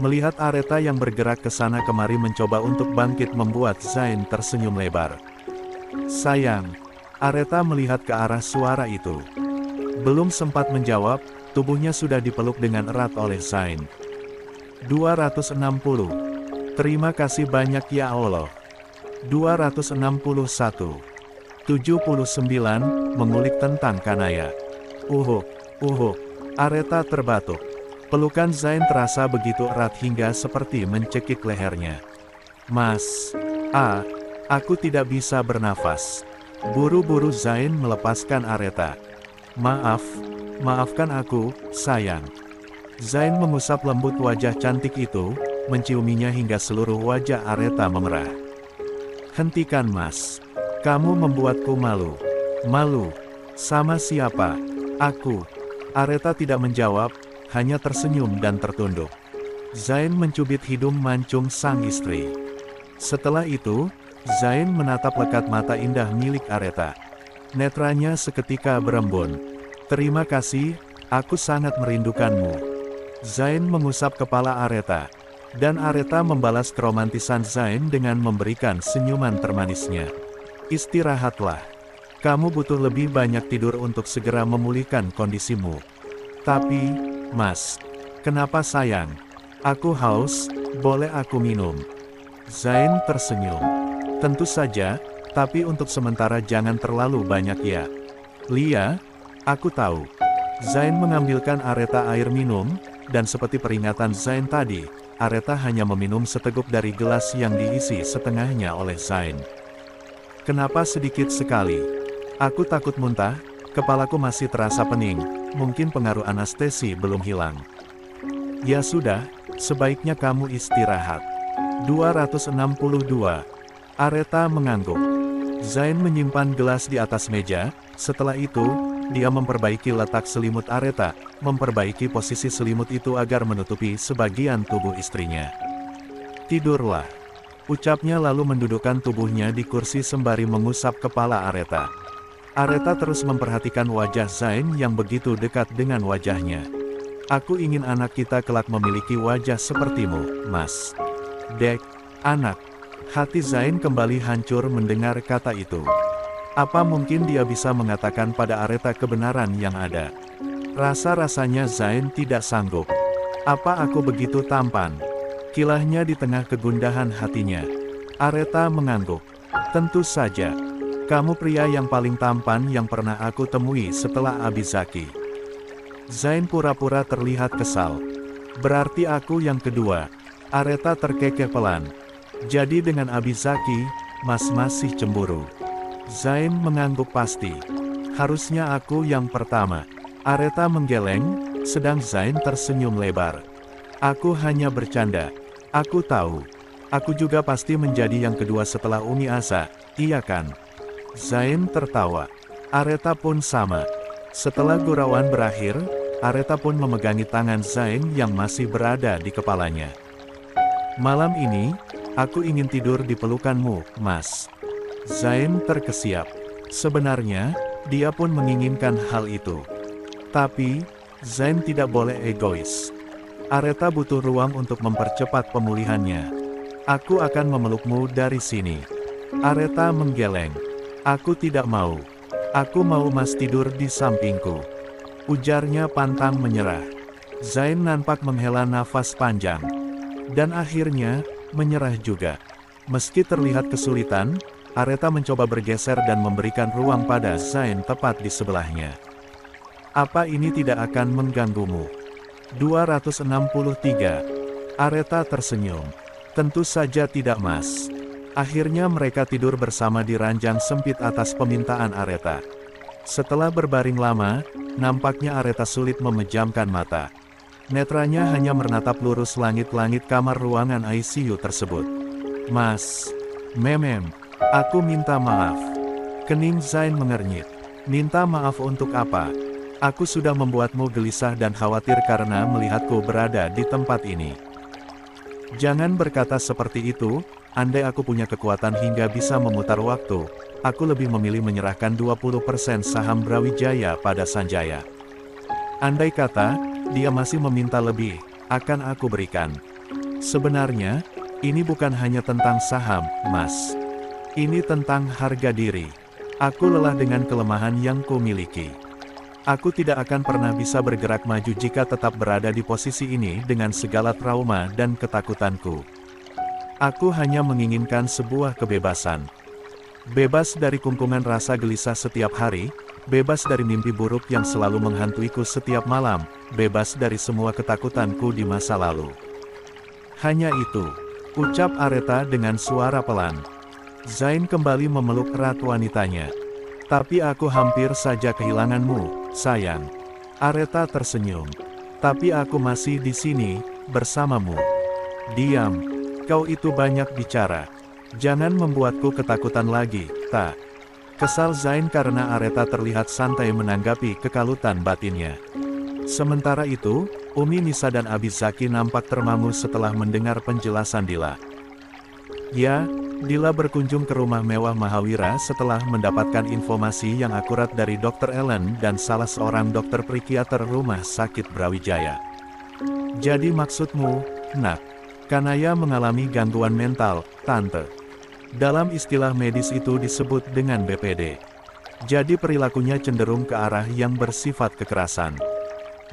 Melihat Aretha yang bergerak ke sana kemari mencoba untuk bangkit membuat Zain tersenyum lebar. "Sayang." Aretha melihat ke arah suara itu. Belum sempat menjawab, tubuhnya sudah dipeluk dengan erat oleh Zain. 260. Terima kasih banyak ya Allah. 261. 79, mengulik tentang Kanaya. Aretha terbatuk. Pelukan Zain terasa begitu erat hingga seperti mencekik lehernya. "Mas, aku tidak bisa bernafas." Buru-buru Zain melepaskan Aretha. Maafkan aku, sayang." Zain mengusap lembut wajah cantik itu, menciuminya hingga seluruh wajah Aretha memerah. "Hentikan Mas. Kamu membuatku malu." "Malu? Sama siapa? Aku." Aretha tidak menjawab, hanya tersenyum dan tertunduk. Zain mencubit hidung mancung sang istri. Setelah itu, Zain menatap lekat mata indah milik Aretha. Netranya seketika berembun. "Terima kasih, aku sangat merindukanmu." Zain mengusap kepala Aretha. Dan Aretha membalas keromantisan Zain dengan memberikan senyuman termanisnya. "Istirahatlah. Kamu butuh lebih banyak tidur untuk segera memulihkan kondisimu." "Tapi, Mas, kenapa sayang? Aku haus, boleh aku minum?" Zain tersenyum. "Tentu saja, tapi untuk sementara jangan terlalu banyak ya." "Lia, aku tahu." Zain mengambilkan Aretha air minum, dan seperti peringatan Zain tadi, Aretha hanya meminum seteguk dari gelas yang diisi setengahnya oleh Zain. "Kenapa sedikit sekali? Aku takut muntah, kepalaku masih terasa pening, mungkin pengaruh anestesi belum hilang." "Ya sudah, sebaiknya kamu istirahat." 262. Aretha mengangguk. Zain menyimpan gelas di atas meja, setelah itu, dia memperbaiki letak selimut Aretha, memperbaiki posisi selimut itu agar menutupi sebagian tubuh istrinya. "Tidurlah," ucapnya lalu mendudukkan tubuhnya di kursi sembari mengusap kepala Aretha. Aretha terus memperhatikan wajah Zain yang begitu dekat dengan wajahnya. "Aku ingin anak kita kelak memiliki wajah sepertimu, Mas." "Dek, anak." Hati Zain kembali hancur mendengar kata itu. Apa mungkin dia bisa mengatakan pada Aretha kebenaran yang ada? Rasa-rasanya Zain tidak sanggup. "Apa aku begitu tampan?" Kilahnya di tengah kegundahan hatinya. Aretha mengangguk. "Tentu saja. Kamu pria yang paling tampan yang pernah aku temui setelah Abizaki." Zain pura-pura terlihat kesal. "Berarti aku yang kedua." Aretha terkekeh pelan. "Jadi dengan Abizaki, Mas masih cemburu?" Zain mengangguk pasti. "Harusnya aku yang pertama." Aretha menggeleng, sedang Zain tersenyum lebar. "Aku hanya bercanda. Aku tahu. Aku juga pasti menjadi yang kedua setelah Umi Asa, iya kan?" Zain tertawa. Aretha pun sama. Setelah gurauan berakhir, Aretha pun memegangi tangan Zain yang masih berada di kepalanya. "Malam ini, aku ingin tidur di pelukanmu, Mas." Zain terkesiap. Sebenarnya, dia pun menginginkan hal itu. Tapi, Zain tidak boleh egois. Aretha butuh ruang untuk mempercepat pemulihannya. "Aku akan memelukmu dari sini." Aretha menggeleng. "Aku tidak mau. Aku mau Mas tidur di sampingku." Ujarnya pantang menyerah. Zain nampak menghela nafas panjang. Dan akhirnya, menyerah juga. Meski terlihat kesulitan, Aretha mencoba bergeser dan memberikan ruang pada Zain tepat di sebelahnya. "Apa ini tidak akan mengganggumu?" 263. Aretha tersenyum. "Tentu saja tidak Mas." Akhirnya mereka tidur bersama di ranjang sempit atas permintaan Aretha. Setelah berbaring lama, nampaknya Aretha sulit memejamkan mata. Netranya hanya menatap lurus langit-langit kamar ruangan ICU tersebut. "Mas, Memem, aku minta maaf." Kening Zain mengernyit. "Minta maaf untuk apa? Aku sudah membuatmu gelisah dan khawatir karena melihatku berada di tempat ini." "Jangan berkata seperti itu, andai aku punya kekuatan hingga bisa memutar waktu, aku lebih memilih menyerahkan 20% saham Brawijaya pada Sanjaya." Andai kata, dia masih meminta lebih, akan aku berikan. Sebenarnya, ini bukan hanya tentang saham, Mas. Ini tentang harga diri. Aku lelah dengan kelemahan yang kumiliki. Aku tidak akan pernah bisa bergerak maju jika tetap berada di posisi ini dengan segala trauma dan ketakutanku. Aku hanya menginginkan sebuah kebebasan. Bebas dari kungkungan rasa gelisah setiap hari, bebas dari mimpi buruk yang selalu menghantuiku setiap malam, bebas dari semua ketakutanku di masa lalu. Hanya itu, ucap Aretha dengan suara pelan. Zain kembali memeluk erat wanitanya. Tapi aku hampir saja kehilanganmu, sayang. Aretha tersenyum. Tapi aku masih di sini, bersamamu. Diam. Kau itu banyak bicara. Jangan membuatku ketakutan lagi, tak. Kesal Zain karena Aretha terlihat santai menanggapi kekalutan batinnya. Sementara itu, Umi Nisa dan Abi Zaki nampak termangu setelah mendengar penjelasan Dila. Ya, Dila berkunjung ke rumah mewah Mahawira setelah mendapatkan informasi yang akurat dari Dr. Ellen dan salah seorang dokter psikiater rumah sakit Brawijaya. Jadi maksudmu, Nak, Kanaya mengalami gangguan mental, Tante. Dalam istilah medis itu disebut dengan BPD. Jadi perilakunya cenderung ke arah yang bersifat kekerasan.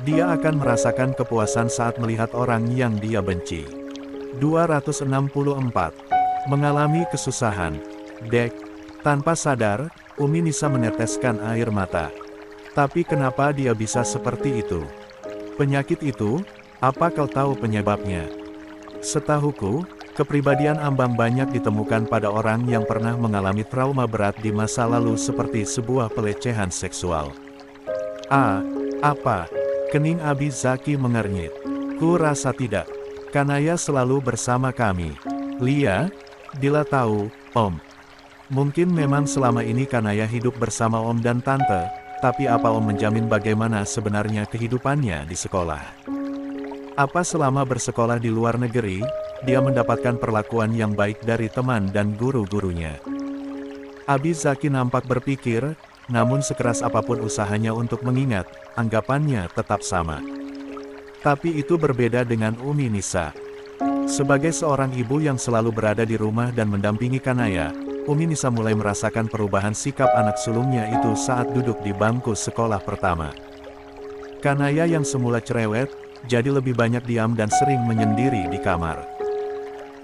Dia akan merasakan kepuasan saat melihat orang yang dia benci. 264. Mengalami kesusahan. Dek. Tanpa sadar, Umi Nisa meneteskan air mata. Tapi kenapa dia bisa seperti itu? Penyakit itu, apa kau tahu penyebabnya? Setahuku, kepribadian ambang banyak ditemukan pada orang yang pernah mengalami trauma berat di masa lalu seperti sebuah pelecehan seksual. Apa? Kening Abi Zaki mengernyit. Ku rasa tidak. Kanaya selalu bersama kami. Lia, Dila tahu, Om. Mungkin memang selama ini Kanaya hidup bersama Om dan Tante, tapi apa Om menjamin bagaimana sebenarnya kehidupannya di sekolah? Apa selama bersekolah di luar negeri, dia mendapatkan perlakuan yang baik dari teman dan guru-gurunya? Abi Zaki nampak berpikir, namun sekeras apapun usahanya untuk mengingat, anggapannya tetap sama. Tapi itu berbeda dengan Umi Nisa. Sebagai seorang ibu yang selalu berada di rumah dan mendampingi Kanaya, Umi Nisa mulai merasakan perubahan sikap anak sulungnya itu saat duduk di bangku sekolah pertama. Kanaya yang semula cerewet, jadi lebih banyak diam dan sering menyendiri di kamar.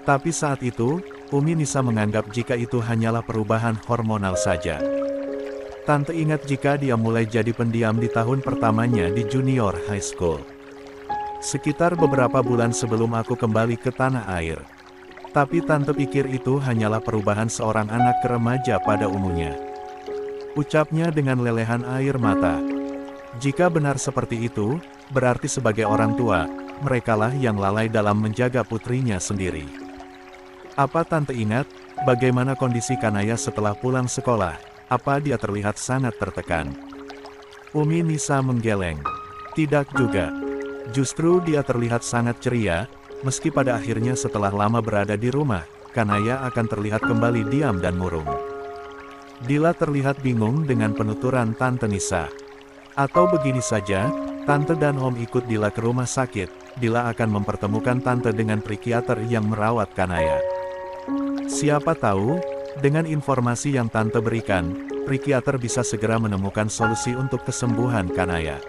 Tapi saat itu, Umi Nisa menganggap jika itu hanyalah perubahan hormonal saja. Tante ingat jika dia mulai jadi pendiam di tahun pertamanya di junior high school. Sekitar beberapa bulan sebelum aku kembali ke tanah air. Tapi Tante pikir itu hanyalah perubahan seorang anak ke remaja pada umumnya. Ucapnya dengan lelehan air mata. Jika benar seperti itu, berarti sebagai orang tua, merekalah yang lalai dalam menjaga putrinya sendiri. Apa Tante ingat, bagaimana kondisi Kanaya setelah pulang sekolah? Apa dia terlihat sangat tertekan? Umi Nisa menggeleng. Tidak juga. Justru dia terlihat sangat ceria, meski pada akhirnya setelah lama berada di rumah, Kanaya akan terlihat kembali diam dan murung. Dila terlihat bingung dengan penuturan Tante Nisa. Atau begini saja, Tante dan Om ikut Dila ke rumah sakit, Dila akan mempertemukan Tante dengan psikiater yang merawat Kanaya. Siapa tahu, dengan informasi yang Tante berikan, psikiater bisa segera menemukan solusi untuk kesembuhan Kanaya.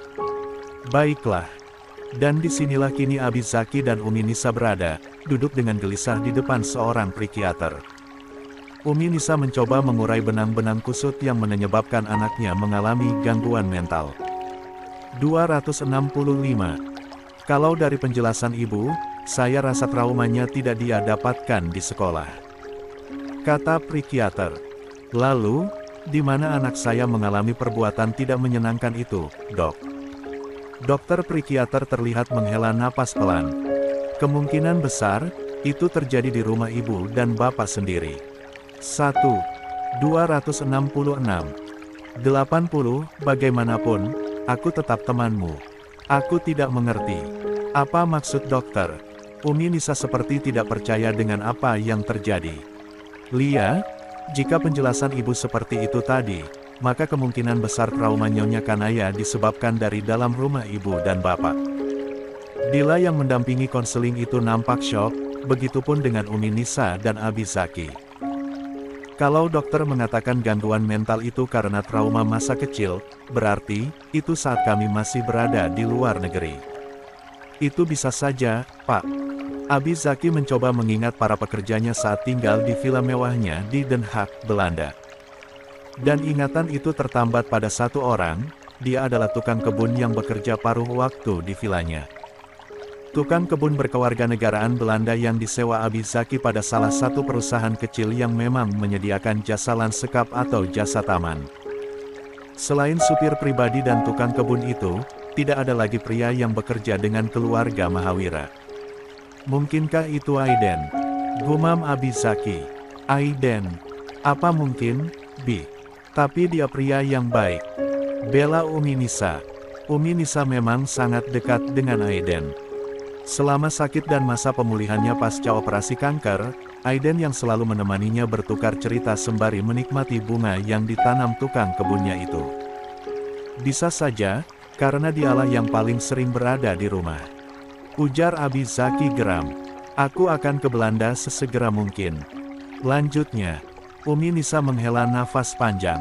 Baiklah. Dan disinilah kini Abi Zaki dan Umi Nisa berada, duduk dengan gelisah di depan seorang psikiater. Umi Nisa mencoba mengurai benang-benang kusut yang menyebabkan anaknya mengalami gangguan mental. 265. Kalau dari penjelasan ibu, saya rasa traumanya tidak dia dapatkan di sekolah. Kata psikiater. Lalu, di mana anak saya mengalami perbuatan tidak menyenangkan itu, Dok? Dokter psikiater terlihat menghela napas pelan. Kemungkinan besar, itu terjadi di rumah ibu dan bapak sendiri. 1. 266. 80. Bagaimanapun, aku tetap temanmu. Aku tidak mengerti. Apa maksud dokter? Umi Nisa seperti tidak percaya dengan apa yang terjadi. Lia, jika penjelasan ibu seperti itu tadi, maka kemungkinan besar trauma Nyonya Kanaya disebabkan dari dalam rumah ibu dan bapak. Dila yang mendampingi konseling itu nampak syok, begitupun dengan Umi Nisa dan Abi Zaki. Kalau dokter mengatakan gangguan mental itu karena trauma masa kecil, berarti itu saat kami masih berada di luar negeri. Itu bisa saja, Pak. Abi Zaki mencoba mengingat para pekerjanya saat tinggal di villa mewahnya di Den Haag, Belanda. Dan ingatan itu tertambat pada satu orang, dia adalah tukang kebun yang bekerja paruh waktu di villanya. Tukang kebun berkewarganegaraan Belanda yang disewa Abi Zaki pada salah satu perusahaan kecil yang memang menyediakan jasa lanskap atau jasa taman. Selain supir pribadi dan tukang kebun itu, tidak ada lagi pria yang bekerja dengan keluarga Mahawira. Mungkinkah itu Aiden? Gumam Abi Zaki. Aiden. Apa mungkin, Bi? Tapi dia pria yang baik. Bela Umi Nisa. Umi Nisa memang sangat dekat dengan Aiden. Selama sakit dan masa pemulihannya pasca operasi kanker, Aiden yang selalu menemaninya bertukar cerita sembari menikmati bunga yang ditanam tukang kebunnya itu. Bisa saja, karena dialah yang paling sering berada di rumah. Ujar Abi Zaki geram. Aku akan ke Belanda sesegera mungkin. Lanjutnya, Umi Nisa menghela nafas panjang.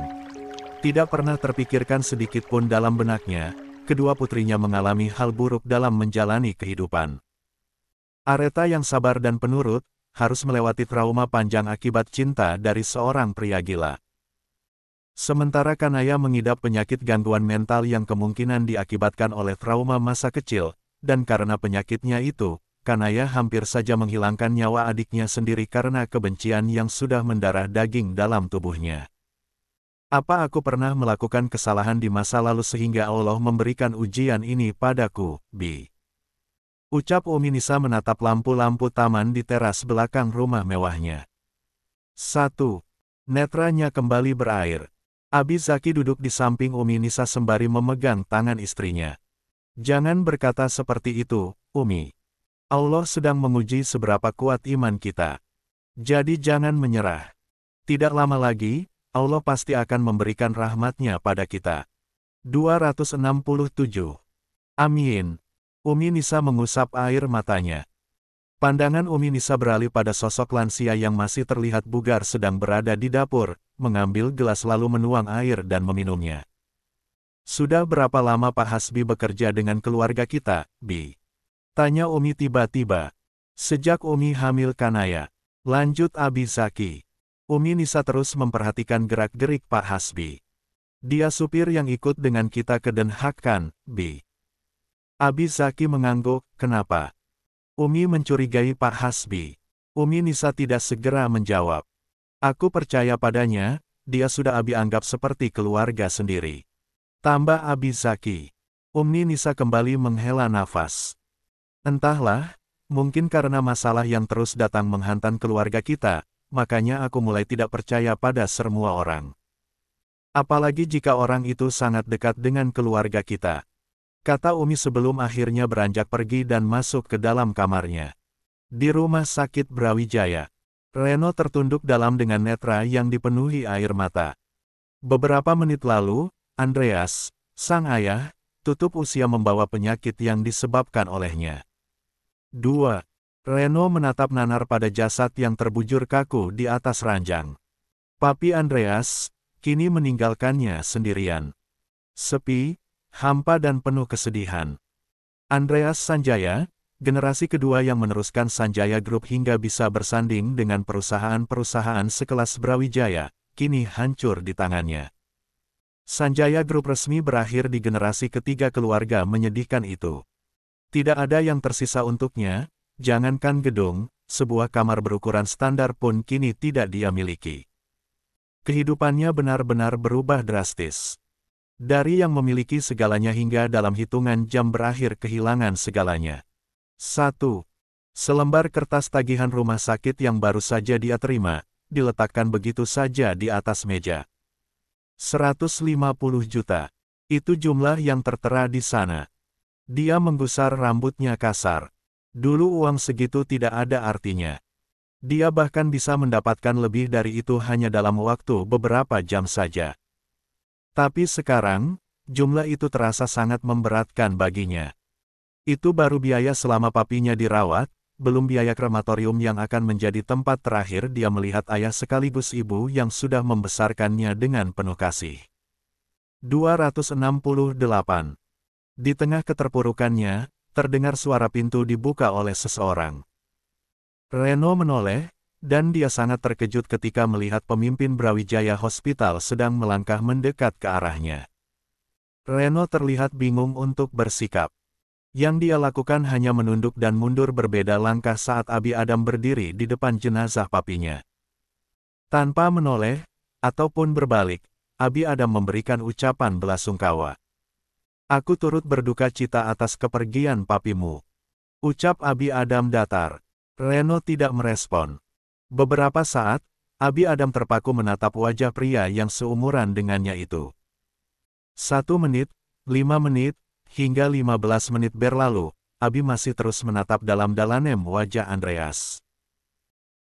Tidak pernah terpikirkan sedikitpun dalam benaknya, kedua putrinya mengalami hal buruk dalam menjalani kehidupan. Areta yang sabar dan penurut, harus melewati trauma panjang akibat cinta dari seorang pria gila. Sementara Kanaya mengidap penyakit gangguan mental yang kemungkinan diakibatkan oleh trauma masa kecil, dan karena penyakitnya itu, Kanaya hampir saja menghilangkan nyawa adiknya sendiri karena kebencian yang sudah mendarah daging dalam tubuhnya. Apa aku pernah melakukan kesalahan di masa lalu sehingga Allah memberikan ujian ini padaku, Bi? Ucap Umi Nisa menatap lampu-lampu taman di teras belakang rumah mewahnya. 1. Netranya kembali berair. Abi Zaki duduk di samping Umi Nisa sembari memegang tangan istrinya. Jangan berkata seperti itu, Umi. Allah sedang menguji seberapa kuat iman kita. Jadi jangan menyerah. Tidak lama lagi, Allah pasti akan memberikan rahmat-Nya pada kita. 267. Amin. Umi Nisa mengusap air matanya. Pandangan Umi Nisa beralih pada sosok lansia yang masih terlihat bugar sedang berada di dapur, mengambil gelas lalu menuang air dan meminumnya. Sudah berapa lama Pak Hasbi bekerja dengan keluarga kita, Bi? Tanya Umi tiba-tiba. Sejak Umi hamil Kanaya. Lanjut Abi Zaki. Umi Nisa terus memperhatikan gerak-gerik Pak Hasbi. Dia supir yang ikut dengan kita ke Den Haag kan, Bi? Abi Zaki mengangguk, kenapa? Umi mencurigai Pak Hasbi. Umi Nisa tidak segera menjawab. Aku percaya padanya, dia sudah Abi anggap seperti keluarga sendiri. Tambah Abi Zaki. Umi Nisa kembali menghela nafas. Entahlah, mungkin karena masalah yang terus datang menghantam keluarga kita, makanya aku mulai tidak percaya pada semua orang. Apalagi jika orang itu sangat dekat dengan keluarga kita. Kata Umi sebelum akhirnya beranjak pergi dan masuk ke dalam kamarnya. Di rumah sakit Brawijaya, Reno tertunduk dalam dengan netra yang dipenuhi air mata. Beberapa menit lalu, Andreas, sang ayah, tutup usia membawa penyakit yang disebabkan olehnya. 2. Reno menatap nanar pada jasad yang terbujur kaku di atas ranjang. Papi Andreas, kini meninggalkannya sendirian. Sepi, hampa dan penuh kesedihan. Andreas Sanjaya, generasi kedua yang meneruskan Sanjaya Group hingga bisa bersanding dengan perusahaan-perusahaan sekelas Brawijaya, kini hancur di tangannya. Sanjaya Group resmi berakhir di generasi ketiga keluarga menyedihkan itu. Tidak ada yang tersisa untuknya, jangankan gedung, sebuah kamar berukuran standar pun kini tidak dia miliki. Kehidupannya benar-benar berubah drastis. Dari yang memiliki segalanya hingga dalam hitungan jam berakhir kehilangan segalanya. 1. Selembar kertas tagihan rumah sakit yang baru saja dia terima, diletakkan begitu saja di atas meja. 150 juta. Itu jumlah yang tertera di sana. Dia menggusar rambutnya kasar. Dulu uang segitu tidak ada artinya. Dia bahkan bisa mendapatkan lebih dari itu hanya dalam waktu beberapa jam saja. Tapi sekarang, jumlah itu terasa sangat memberatkan baginya. Itu baru biaya selama papinya dirawat, belum biaya krematorium yang akan menjadi tempat terakhir dia melihat ayah sekaligus ibu yang sudah membesarkannya dengan penuh kasih. 268. Di tengah keterpurukannya, terdengar suara pintu dibuka oleh seseorang. Reno menoleh, dan dia sangat terkejut ketika melihat pemimpin Brawijaya Hospital sedang melangkah mendekat ke arahnya. Reno terlihat bingung untuk bersikap. Yang dia lakukan hanya menunduk dan mundur berbeda langkah saat Abi Adam berdiri di depan jenazah papinya. Tanpa menoleh, ataupun berbalik, Abi Adam memberikan ucapan belasungkawa. "Aku turut berduka cita atas kepergian papimu," ucap Abi Adam datar. Reno tidak merespon. Beberapa saat, Abi Adam terpaku menatap wajah pria yang seumuran dengannya itu. 1 menit, 5 menit, hingga 15 menit berlalu, Abi masih terus menatap dalam-dalam wajah Andreas.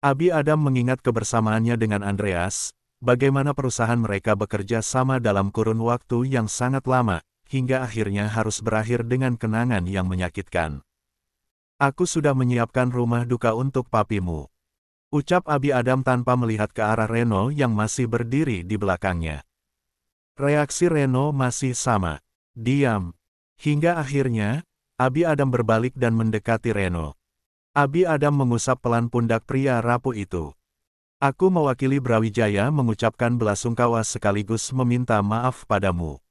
Abi Adam mengingat kebersamaannya dengan Andreas, bagaimana perusahaan mereka bekerja sama dalam kurun waktu yang sangat lama, hingga akhirnya harus berakhir dengan kenangan yang menyakitkan. "Aku sudah menyiapkan rumah duka untuk papimu," ucap Abi Adam tanpa melihat ke arah Reno yang masih berdiri di belakangnya. Reaksi Reno masih sama. Diam. Hingga akhirnya, Abi Adam berbalik dan mendekati Reno. Abi Adam mengusap pelan pundak pria rapuh itu. "Aku mewakili Brawijaya mengucapkan belasungkawa sekaligus meminta maaf padamu.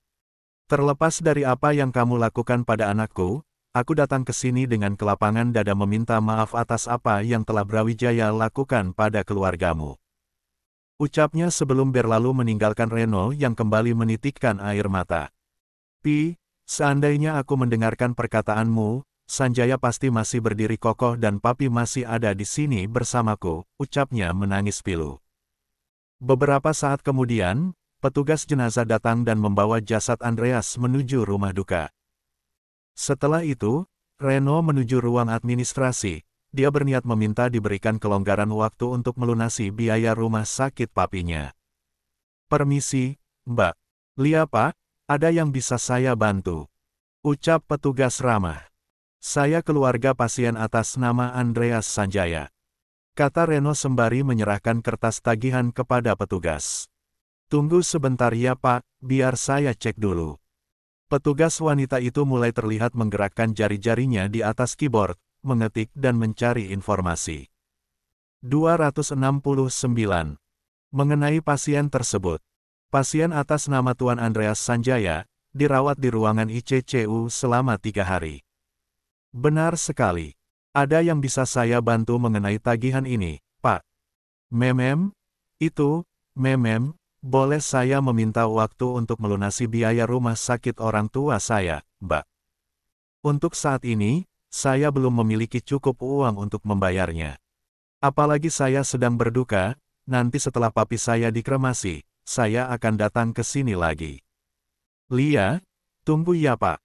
Terlepas dari apa yang kamu lakukan pada anakku, aku datang ke sini dengan kelapangan dada meminta maaf atas apa yang telah Brawijaya lakukan pada keluargamu," ucapnya sebelum berlalu meninggalkan Reno yang kembali menitikkan air mata. Seandainya aku mendengarkan perkataanmu, Sanjaya pasti masih berdiri kokoh dan papi masih ada di sini bersamaku," ucapnya menangis pilu. Beberapa saat kemudian, petugas jenazah datang dan membawa jasad Andreas menuju rumah duka. Setelah itu, Reno menuju ruang administrasi. Dia berniat meminta diberikan kelonggaran waktu untuk melunasi biaya rumah sakit papinya. "Permisi, Mbak. Lia Pak, ada yang bisa saya bantu?" ucap petugas ramah. "Saya keluarga pasien atas nama Andreas Sanjaya," kata Reno sembari menyerahkan kertas tagihan kepada petugas. "Tunggu sebentar ya Pak, biar saya cek dulu." Petugas wanita itu mulai terlihat menggerakkan jari-jarinya di atas keyboard, mengetik dan mencari informasi. 269. Mengenai pasien tersebut. Pasien atas nama Tuan Andreas Sanjaya, dirawat di ruangan ICCU selama 3 hari. "Benar sekali. Ada yang bisa saya bantu mengenai tagihan ini, Pak?" Memem, boleh saya meminta waktu untuk melunasi biaya rumah sakit orang tua saya, Mbak? Untuk saat ini, saya belum memiliki cukup uang untuk membayarnya. Apalagi saya sedang berduka, nanti setelah papi saya dikremasi, saya akan datang ke sini lagi." "Lia, tunggu ya Pak."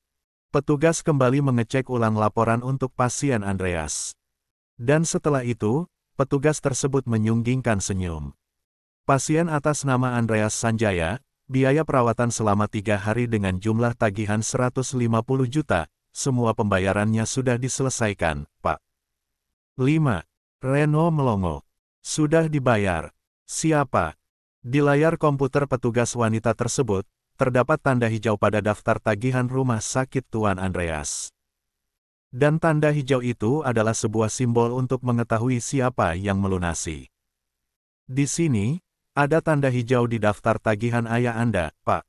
Petugas kembali mengecek ulang laporan untuk pasien Andreas. Dan setelah itu, petugas tersebut menyunggingkan senyum. Pasien atas nama Andreas Sanjaya, biaya perawatan selama 3 hari dengan jumlah tagihan 150 juta, semua pembayarannya sudah diselesaikan, Pak. 5. Reno melongo. "Sudah dibayar. Siapa?" Di layar komputer petugas wanita tersebut, terdapat tanda hijau pada daftar tagihan rumah sakit Tuan Andreas. Dan tanda hijau itu adalah sebuah simbol untuk mengetahui siapa yang melunasi. "Di sini, ada tanda hijau di daftar tagihan ayah Anda, Pak.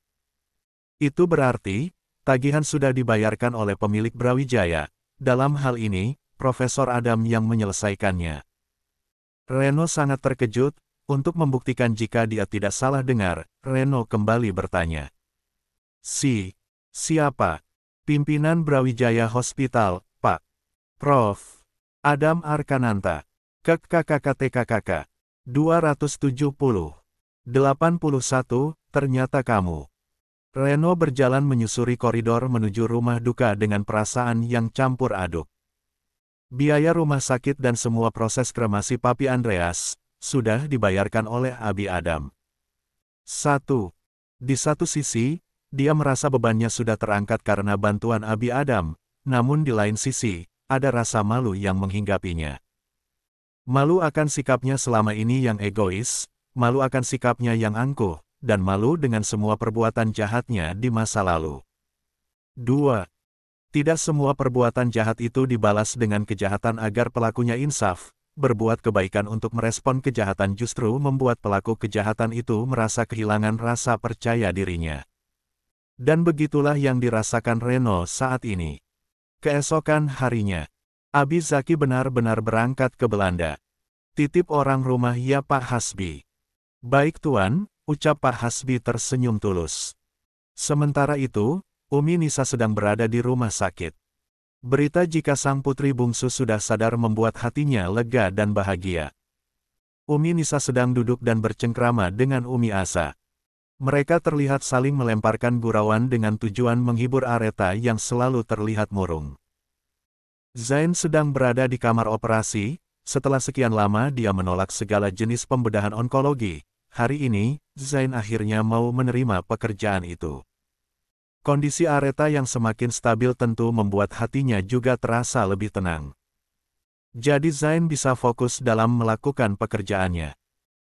Itu berarti, tagihan sudah dibayarkan oleh pemilik Brawijaya, dalam hal ini, Profesor Adam yang menyelesaikannya." Reno sangat terkejut. Untuk membuktikan jika dia tidak salah dengar, Reno kembali bertanya. Siapa? "Pimpinan Brawijaya Hospital, Pak. Prof. Adam Arkananta. KKKKTKKK. 270. 81, ternyata kamu." Reno berjalan menyusuri koridor menuju rumah duka dengan perasaan yang campur aduk. Biaya rumah sakit dan semua proses kremasi papi Andreas, sudah dibayarkan oleh Abi Adam. 1. Di satu sisi, dia merasa bebannya sudah terangkat karena bantuan Abi Adam, namun di lain sisi, ada rasa malu yang menghinggapinya. Malu akan sikapnya selama ini yang egois, malu akan sikapnya yang angkuh, dan malu dengan semua perbuatan jahatnya di masa lalu. 2. Tidak semua perbuatan jahat itu dibalas dengan kejahatan agar pelakunya insaf. Berbuat kebaikan untuk merespon kejahatan justru membuat pelaku kejahatan itu merasa kehilangan rasa percaya dirinya. Dan begitulah yang dirasakan Reno saat ini. Keesokan harinya, Abi Zaki benar-benar berangkat ke Belanda. Titip orang rumah ya Pak Hasbi. Baik Tuan, ucap Pak Hasbi tersenyum tulus. Sementara itu, Umi Nisa sedang berada di rumah sakit. Berita jika sang putri bungsu sudah sadar membuat hatinya lega dan bahagia. Umi Nisa sedang duduk dan bercengkrama dengan Umi Asa. Mereka terlihat saling melemparkan gurauan dengan tujuan menghibur Areta yang selalu terlihat murung. Zain sedang berada di kamar operasi. Setelah sekian lama dia menolak segala jenis pembedahan onkologi. Hari ini, Zain akhirnya mau menerima pekerjaan itu. Kondisi Areta yang semakin stabil tentu membuat hatinya juga terasa lebih tenang. Jadi Zain bisa fokus dalam melakukan pekerjaannya.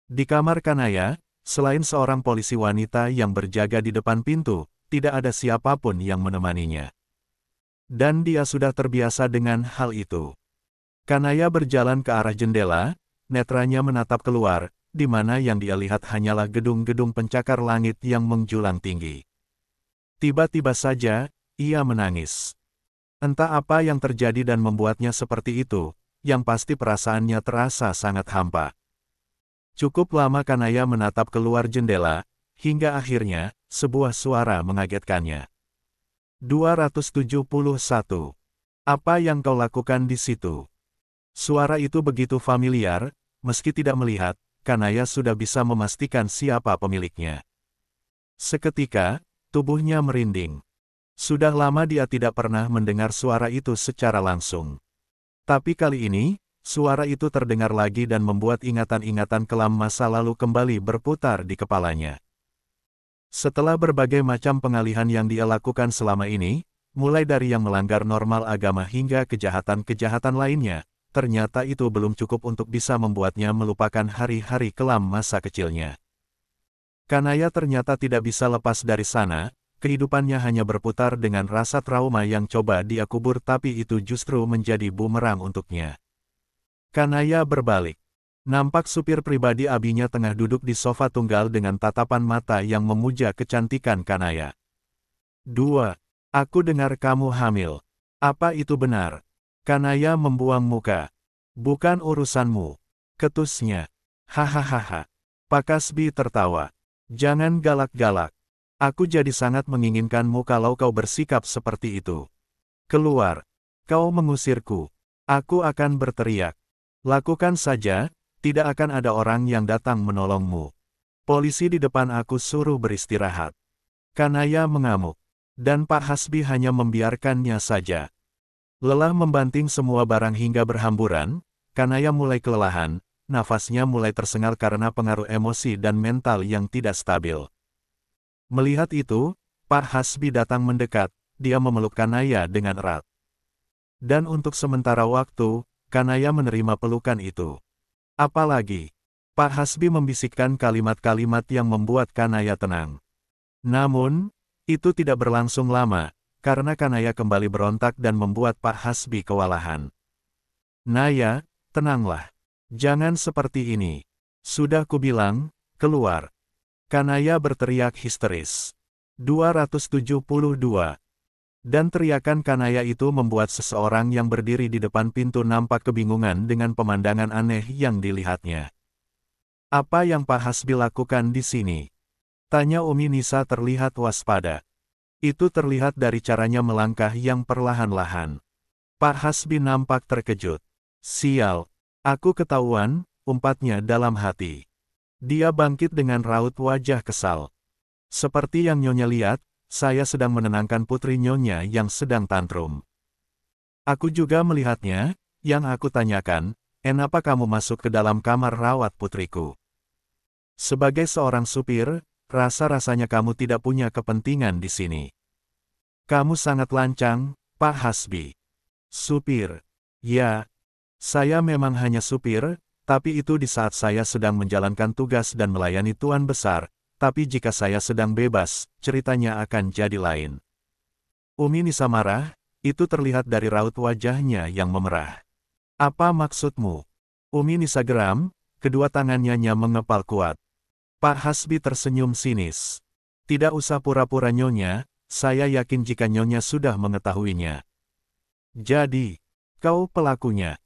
Di kamar Kanaya, selain seorang polisi wanita yang berjaga di depan pintu, tidak ada siapapun yang menemaninya. Dan dia sudah terbiasa dengan hal itu. Kanaya berjalan ke arah jendela, netranya menatap keluar, di mana yang dia lihat hanyalah gedung-gedung pencakar langit yang menjulang tinggi. Tiba-tiba saja, ia menangis. Entah apa yang terjadi dan membuatnya seperti itu, yang pasti perasaannya terasa sangat hampa. Cukup lama Kanaya menatap keluar jendela, hingga akhirnya, sebuah suara mengagetkannya. 271. Apa yang kau lakukan di situ? Suara itu begitu familiar, meski tidak melihat, Kanaya sudah bisa memastikan siapa pemiliknya. Seketika, tubuhnya merinding. Sudah lama dia tidak pernah mendengar suara itu secara langsung. Tapi kali ini, suara itu terdengar lagi dan membuat ingatan-ingatan kelam masa lalu kembali berputar di kepalanya. Setelah berbagai macam pengalihan yang dia lakukan selama ini, mulai dari yang melanggar normal agama hingga kejahatan-kejahatan lainnya, ternyata itu belum cukup untuk bisa membuatnya melupakan hari-hari kelam masa kecilnya. Kanaya ternyata tidak bisa lepas dari sana, kehidupannya hanya berputar dengan rasa trauma yang coba dia kubur tapi itu justru menjadi bumerang untuknya. Kanaya berbalik. Nampak supir pribadi Abinya tengah duduk di sofa tunggal dengan tatapan mata yang memuja kecantikan Kanaya. 2. Aku dengar kamu hamil. Apa itu benar? Kanaya membuang muka. Bukan urusanmu. Ketusnya. Hahaha. Pak Kasbi tertawa. Jangan galak-galak. Aku jadi sangat menginginkanmu kalau kau bersikap seperti itu. Keluar. Kau mengusirku. Aku akan berteriak. Lakukan saja, tidak akan ada orang yang datang menolongmu. Polisi di depan aku suruh beristirahat. Kanaya mengamuk. Dan Pak Hasbi hanya membiarkannya saja. Lelah membanting semua barang hingga berhamburan, Kanaya mulai kelelahan. Nafasnya mulai tersengal karena pengaruh emosi dan mental yang tidak stabil. Melihat itu, Pak Hasbi datang mendekat, dia memeluk Kanaya dengan erat. Dan untuk sementara waktu, Kanaya menerima pelukan itu. Apalagi, Pak Hasbi membisikkan kalimat-kalimat yang membuat Kanaya tenang. Namun, itu tidak berlangsung lama, karena Kanaya kembali berontak dan membuat Pak Hasbi kewalahan. Naya, tenanglah. Jangan seperti ini. Sudah kubilang, keluar. Kanaya berteriak histeris. 272. Dan teriakan Kanaya itu membuat seseorang yang berdiri di depan pintu nampak kebingungan dengan pemandangan aneh yang dilihatnya. Apa yang Pak Hasbi lakukan di sini? Tanya Umi Nisa terlihat waspada. Itu terlihat dari caranya melangkah yang perlahan-lahan. Pak Hasbi nampak terkejut. Sial. Aku ketahuan, umpatnya dalam hati. Dia bangkit dengan raut wajah kesal. Seperti yang Nyonya lihat, saya sedang menenangkan putri Nyonya yang sedang tantrum. Aku juga melihatnya, yang aku tanyakan, kenapa kamu masuk ke dalam kamar rawat putriku? Sebagai seorang supir, rasa-rasanya kamu tidak punya kepentingan di sini. Kamu sangat lancang, Pak Hasbi. Supir. Ya, saya memang hanya supir, tapi itu di saat saya sedang menjalankan tugas dan melayani Tuan Besar, tapi jika saya sedang bebas, ceritanya akan jadi lain. Umi Nisa marah, itu terlihat dari raut wajahnya yang memerah. Apa maksudmu? Umi Nisa geram, kedua tangannya mengepal kuat. Pak Hasbi tersenyum sinis. Tidak usah pura-pura nyonya, saya yakin jika nyonya sudah mengetahuinya. Jadi, kau pelakunya.